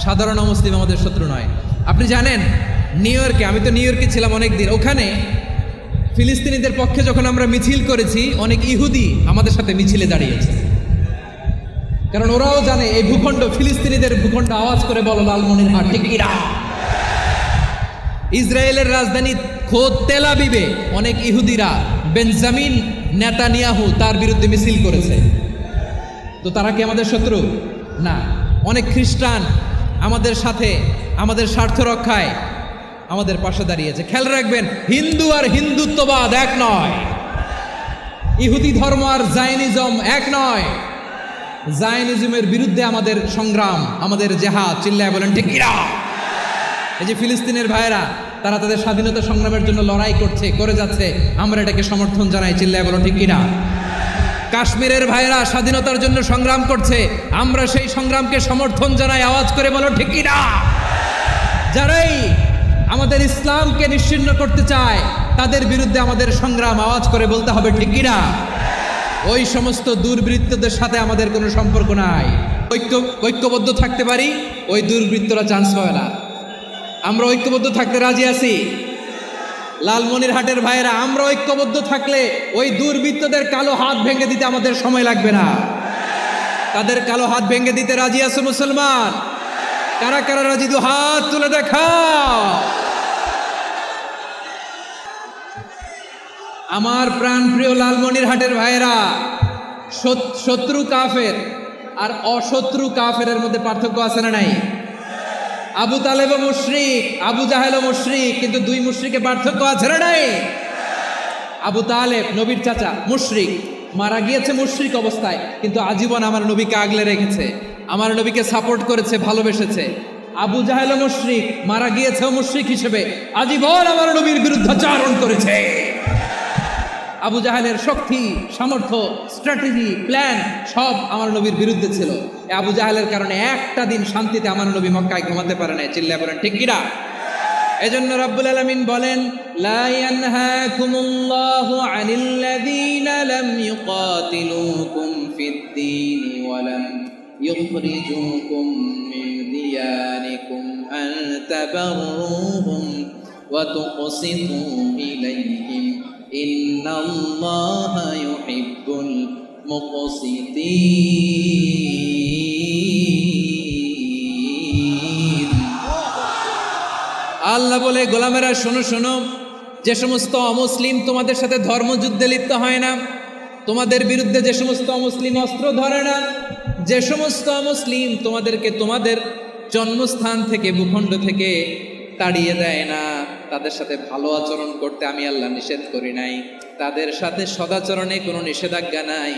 সাধারণ মুসলিম আমাদের শত্রু নয়। আপনি জানেন নিউ ইয়র্কে, আমি তো নিউ ইয়র্কে ছিলাম অনেকদিন, ওখানে ফিলিস্তিনিদের পক্ষে যখন আমরা মিছিল করেছি, অনেক ইহুদি আমাদের সাথে মিছিলে দাঁড়িয়েছে। কারণ ওরাও জানে এই ভূখণ্ড ফিলিস্তিনিদের ভূখণ্ড। আওয়াজ করে বলো লালমনিরহাট ঠিক কিনা। ইসরায়েলের রাজধানী খোদ তেল আবিবে অনেক ইহুদিরা বেঞ্জামিন নেতানিয়াহু তার বিরুদ্ধে মিছিল করেছে। তো তারা কি আমাদের শত্রু? না। অনেক খ্রিস্টান আমাদের সাথে আমাদের স্বার্থ রক্ষায় আমাদের পাশে দাঁড়িয়েছে। খেয়াল রাখবেন, হিন্দু আর হিন্দুত্ববাদ এক নয়, ইহুদি ধর্ম আর জায়নিজম এক নয়। জায়নিজমের বিরুদ্ধে আমাদের সংগ্রাম, আমাদের জেহাদ, চিল্লায় বলেন ঠিক কিনা। এই যে ফিলিস্তিনের ভাইয়েরা, তারা তাদের স্বাধীনতা সংগ্রামের জন্য লড়াই করছে, করে যাচ্ছে, আমরা এটাকে সমর্থন জানাই, চিল্লায় বলো ঠিক কিনা। কাশ্মীরের ভাইয়েরা স্বাধীনতার জন্য সংগ্রাম করছে, আমরা সেই সংগ্রামকে সমর্থন জানাই, আওয়াজ করে বলো ঠিক কিনা। যারাই আমাদের ইসলামকে নিশ্চিহ্ন করতে চায় তাদের বিরুদ্ধে আমাদের সংগ্রাম, আওয়াজ করে বলতে হবে ঠিক কিনা। ওই সমস্ত দুর্বৃত্তদের সাথে আমাদের কোনো সম্পর্ক নাই। ঐক্যবদ্ধ থাকতে পারি, ওই দুর্বৃত্তরা চান্স পাবে না। আমরা ঐক্যবদ্ধ থাকতে রাজি আছি। লালমনিরহাটের ভাইয়েরা, আমরা ঐক্যবদ্ধ থাকলে ওই দুর্বৃত্তদের কালো হাত ভেঙে দিতে আমাদের সময় লাগবে না। তাদের কালো হাত ভেঙে দিতে রাজি আছে মুসলমান? কারা কারা রাজি? দু হাত তুলে দেখাও। আমার প্রাণ প্রিয় লালমনিরহাটের ভাইয়েরা, শত্রু কাফের আর অশত্রু কাফেরের মধ্যে পার্থক্য আছে না নাই? আবু তালেব মুশরিক, আবু জাহেল মুশরিক, কিন্তু দুই মুশরিকে পার্থক্য আছে না নাই? আবু তালেব নবীর চাচা, মুশরিক, মারা গিয়েছে মুশরিক অবস্থায়, কিন্তু আজীবন আমার নবীকে আগলে রেখেছে, আমার নবীকে সাপোর্ট করেছে, ভালোবেসেছে। আবু জাহেল মুশরিক, মারা গিয়েছে মুশরিক হিসেবে, আজীবন আমার নবীর বিরুদ্ধাচারণ করেছে। আবু জাহেলের শক্তি, সামর্থ্য, স্ট্র্যাটেজি, প্ল্যান সব আমার নবীর বিরুদ্ধে ছিল। আবু জাহেলের কারণে একটা দিন শান্তিতে আমার নবী মক্কায় ঘুমাতে পারে না, চিল্লায় বলেন ঠিক কিনা। এজন্য রব্বুল আলামিন বলেন, লা ইয়ানহাকুমুল্লাহু আনিল্লাযীনা লাম ইউকাতিলুকুম ফিদ-দীন ওয়া লাম ইউখরিজুকুম মিন দিয়ারিকুম আন তাবাররুহুম ওয়া তুকসিতু ইলাইহিম ইন্নাল্লাহা ইউহিব্বুল মুকসিতিন। আল্লাহ বলে, গোলামেরা শোনো শোনো, যে সমস্ত অমুসলিম তোমাদের সাথে ধর্মযুদ্ধে লিপ্ত হয় না, তোমাদের বিরুদ্ধে যে সমস্ত অমুসলিম অস্ত্র ধরে না, যে সমস্ত অমুসলিম তোমাদেরকে তোমাদের জন্মস্থান থেকে, ভূখণ্ড থেকে তাড়িয়ে দেয় না, তাদের সাথে ভালো আচরণ করতে আমি আল্লাহ নিষেধ করি নাই। তাদের সাথে সদাচরণে কোনো নিষেধাজ্ঞা নাই,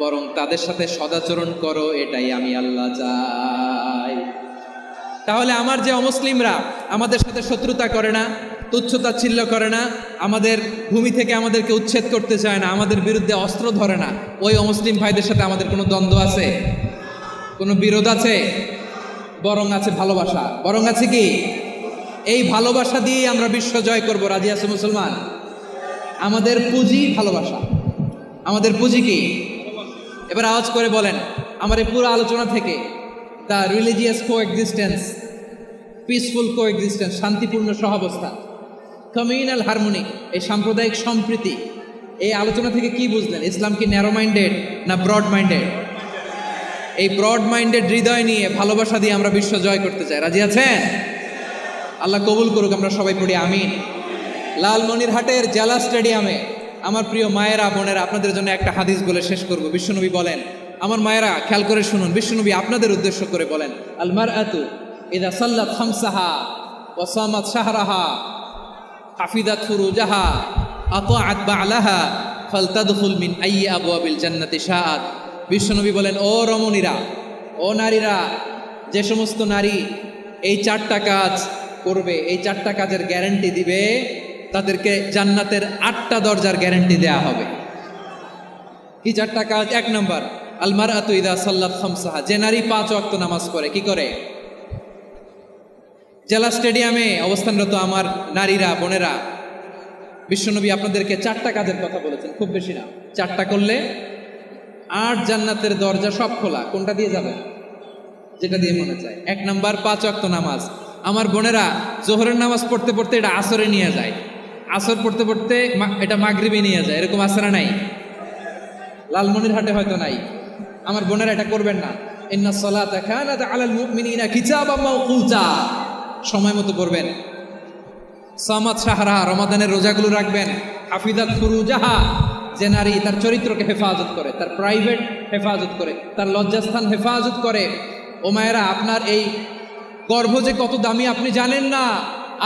বরং তাদের সাথে সদাচরণ করো, এটাই আমি আল্লাহ চাই। তাহলে আমার যে অমুসলিমরা আমাদের সাথে শত্রুতা করে না, তুচ্ছতাচ্ছিল্য করে না, আমাদের ভূমি থেকে আমাদেরকে উচ্ছেদ করতে চায় না, আমাদের বিরুদ্ধে অস্ত্র ধরে না, ওই অমুসলিম ভাইদের সাথে আমাদের কোনো দ্বন্দ্ব আছে? কোনো বিরোধ আছে? বরং আছে ভালোবাসা। বরং আছে কি? এই ভালোবাসা দিয়ে আমরা বিশ্ব জয় করব। রাজি আছে মুসলমান? আমাদের পুঁজি ভালোবাসা। আমাদের পুঁজি কি? এবার আওয়াজ করে বলেন, আমার এই পুরো আলোচনা থেকে the religious coexistence, peaceful coexistence, শান্তিপূর্ণ সহাবস্থা, কমিউনাল হারমোনি, এই সাম্প্রদায়িক সম্প্রীতি, এই আলোচনা থেকে কি বুঝলেন? ইসলাম কি ন্যারো মাইন্ডেড না ব্রড মাইন্ডেড? এই ব্রড মাইন্ডেড হৃদয় নিয়ে, ভালোবাসা দিয়ে আমরা বিশ্ব জয় করতে চাই। রাজি আছেন? আল্লাহ কবুল করুক, আমরা সবাই পড়ি আমিন। লালমনিরহাটের জেলা স্টেডিয়ামে আমার প্রিয় মায়েরা বোনেরা, আপনাদের জন্য একটা হাদিস বলে শেষ করব। বিশ্বনবী বলেন, আমার মায়েরা খেয়াল করে শুনুন, বিশ্বনবী আপনাদের উদ্দেশ্য করে বলেন, আল মারআতু ইযা সাল্লাত খামসাহা ওয়া সামাত শাহরাহা হাফিজাত ফুরুজাহা আতাআত বা'লাহা ফালতাদখুল মিন আইয়ি আবওয়াবিল জান্নাতি শাআত। বিশ্বনবী বলেন, ও রমণীরা, ও নারীরা, যে সমস্ত নারী এই 4টা কাজ করবে, এই 4টা কাজের গ্যারান্টি দিবে, তাদেরকে জান্নাতের 8টা দরজার গ্যারান্টি দেয়া হবে। কি 4টা কাজ? 1 নম্বর, আল মারআতু ইযা সাল্লাত খামসাহা, যে নারী 5 ওয়াক্ত নামাজ পড়ে। কি করে? জেলা স্টেডিয়ামে অবস্থানরত আমার নারীরা বোনেরা, বিশ্বনবী আপনাদেরকে 4টা কাজের কথা বলেছেন, খুব বেশি না। 4টা করলে 8 জান্নাতের দরজা সব খোলা। কোনটা দিয়ে যাবে? যেটা দিয়ে মনে চায়। 1 নাম্বার 5 ওয়াক্ত নামাজ। আমার বোনেরা জোহরের নামাজ পড়তে পড়তে এটা আসরে নিয়ে যায়, আসর পড়তে পড়তে এটা মাগরিবে নিয়ে যায়, এরকম আসরা নাই? লালমনিরহাটে হয়তো নাই। আমার বোনেরা এটা করবেন না। ইন্নাস সালাতা কানাত আলাল মুমিনিনা কিতাবাম মাওকুতা, সময় মতো পড়বেন। সামাত শাহরা, রমাদানের রোজাগুলো রাখবেন। হাফিজাত ফুরুজাহা, যে নারী তার চরিত্রকে হেফাজত করে, তার প্রাইভেট হেফাজত করে, তার লজ্জাস্থান হেফাজত করে। ও মায়েরা, আপনার এই গর্ভ যে কত দামি আপনি জানেন না।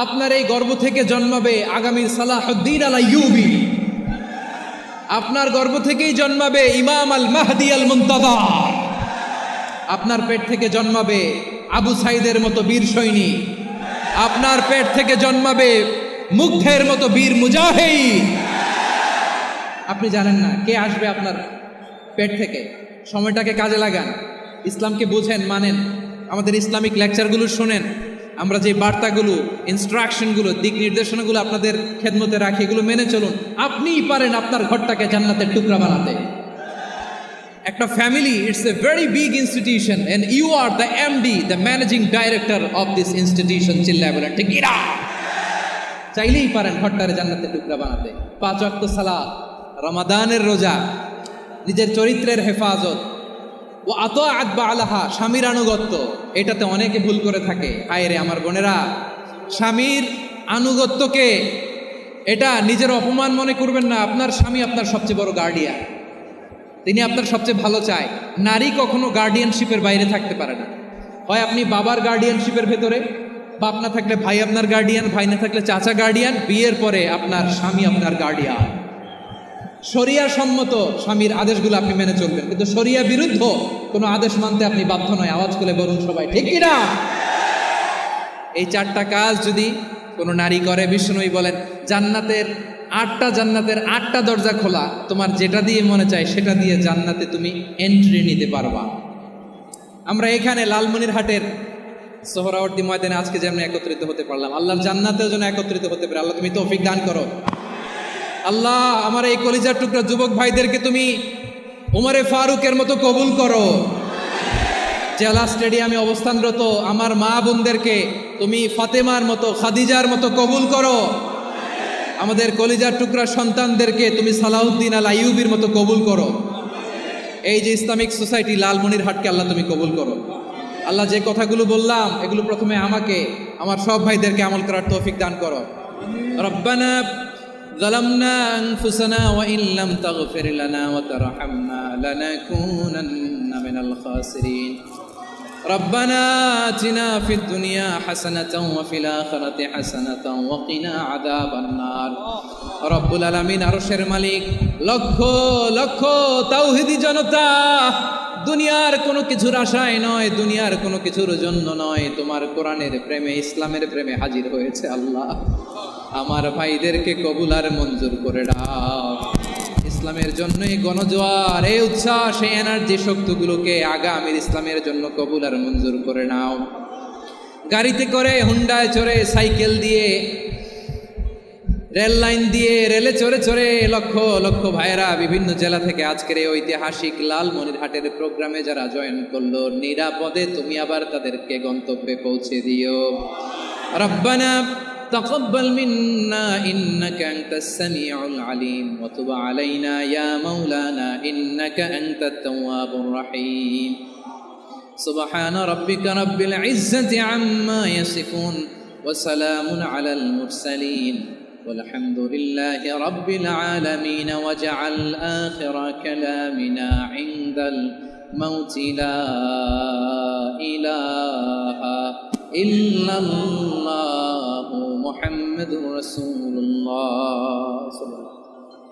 আপনার এই গর্ভ থেকে জন্মাবে আগামীর সালাহুদ্দিন আল আইয়ুবী। আপনার গর্ভ থেকেই জন্মাবে ইমাম আল মাহদি আল মুনতাযা। আপনার পেট থেকে জন্মাবে আবু সাইদের মতো বীর সৈনিক। আপনার পেট থেকে জন্মাবে মুগ্ধের মতো বীর মুজাহিদ। আপনি জানেন না কে আসবে আপনার পেট থেকে। সময়টাকে কাজে লাগান, ইসলামকে বুঝেন, মানেন, আমাদের ইসলামিক লেকচারগুলো শোনেন। আমরা যে বার্তাগুলো, ইনস্ট্রাকশনগুলো, দিক নির্দেশনাগুলো আপনাদের খেদমতে রাখি, এগুলো মেনে চলুন। আপনিই পারেন আপনার ঘরটাকে জান্নাতের টুকরা বানাতে। একটা family, it's a very big institution and you are the MD, the managing director of this institution. চিল্লায় বলেন ঠিক কিনা? চাইলেই পারেন ঘরটারে জান্নাতের টুকরা বানাতে। 5 ওয়াক্ত সালাত, রমাদানের রোজা, নিজের চরিত্রের হেফাজত, ও আতাআত বা'লাহা, স্বামীর আনুগত্য। এটাতে অনেকে ভুল করে থাকে। হায় রে আমার বোনেরা, স্বামীর আনুগত্যকে এটা নিজের অপমান মনে করবেন না। আপনার স্বামী আপনার সবচেয়ে বড় গার্ডিয়ান, তিনি আপনার সবচেয়ে ভালো চায়। নারী কখনো গার্ডিয়ানশিপের বাইরে থাকতে পারে না। হয় আপনি বাবার গার্ডিয়ানশিপের ভেতরে, বাপ না থাকলে ভাই আপনার গার্ডিয়ান, ভাই না থাকলে চাচা গার্ডিয়ান, বিয়ের পরে আপনার স্বামী আপনার গার্ডিয়ান। শরিয়া সম্মত স্বামীর আদেশগুলো আপনি মেনে চলবেন, কিন্তু শরিয়া বিরুদ্ধ কোনো আদেশ মানতে আপনি বাধ্য নয়। আওয়াজ করে বলুন সবাই ঠিক কিনা? এই 4টা কাজ যদি কোনো নারী করে, বিশ্বনবী বলেন জান্নাতের 8টা দরজা খোলা। তোমার যেটা দিয়ে মনে চায় সেটা দিয়ে জান্নাতে তুমি এন্ট্রি নিতে পারবা। আমরা এখানে লালমনিরহাটের সোহরাওয়ার্দী ময়দানে আজকে যেমন একত্রিত হতে পারলাম, আল্লাহর জান্নাতের জন্য একত্রিত হতে পারে। আল্লাহ তুমি তৌফিক দান করো। আল্লাহ আমার এই কলিজার টুকরা যুবক ভাইদেরকে তুমি উমরে ফারুকের মতো কবুল করো। জেলা স্টেডিয়ামে অবস্থানরত আমার মা বোনদেরকে তুমি ফাতেমার মতো, খাদিজার মতো কবুল করো। আমাদের কলিজার টুকরা সন্তানদেরকে তুমি সালাউদ্দিন আল আইয়ুবীর মতো কবুল করো। এই যে ইসলামিক সোসাইটি লালমনিরহাটকে আল্লাহ তুমি কবুল করো। আল্লাহ যে কথাগুলো বললাম এগুলো প্রথমে আমাকে, আমার সব ভাইদেরকে আমল করার তৌফিক দান করো। রব্বানা ظلمنا أنفسنا وإن لم تغفر لنا وترحمنا لنكونن من الخاسرين ربنا آتنا في الدنيا حسنة وفي الآخرة حسنة وقنا عذاب النار رب العالمين আরশের মালিক, লক্ষ লক্ষ তাওহীদি জনতা দুনিয়ার কোনো কিছুর আশায় নয়, দুনিয়ার কোনো কিছুর জন্য নয়, তোমার কোরআনের প্রেমে, ইসলামের প্রেমে হাজির হয়েছে। আল্লাহ আমার ভাইদেরকে কবুল আর মঞ্জুর করে দাও। ইসলামের জন্য এই গণজোয়ার, এই উচ্ছ্বাস, এই এনার্জি শক্তিগুলোকে আগামীর ইসলামের জন্য কবুল আর মঞ্জুর করে নাও। গাড়িতে করে, হুন্ডায় চড়ে, সাইকেল দিয়ে, রেল লাইন দিয়ে, রেলে চড়ে চড়ে লক্ষ লক্ষ ভাইয়েরা বিভিন্ন জেলা থেকে আজকের এই ঐতিহাসিক লালমনিরহাটের প্রোগ্রামে যারা জয়েন করলো, নিরাপদে তুমি আবার তাদেরকে গন্তব্যে পৌঁছে দিও। রব্বানা تقبل منا إنك أنت السميع العليم وتب علينا يا مولانا إنك أنت التواب الرحيم سبحان ربك رب العزة عما يصفون وسلام على المرسلين والحمد لله رب العالمين واجعل آخر كلامنا عند الموت لا إله إلا الله محمد رسول الله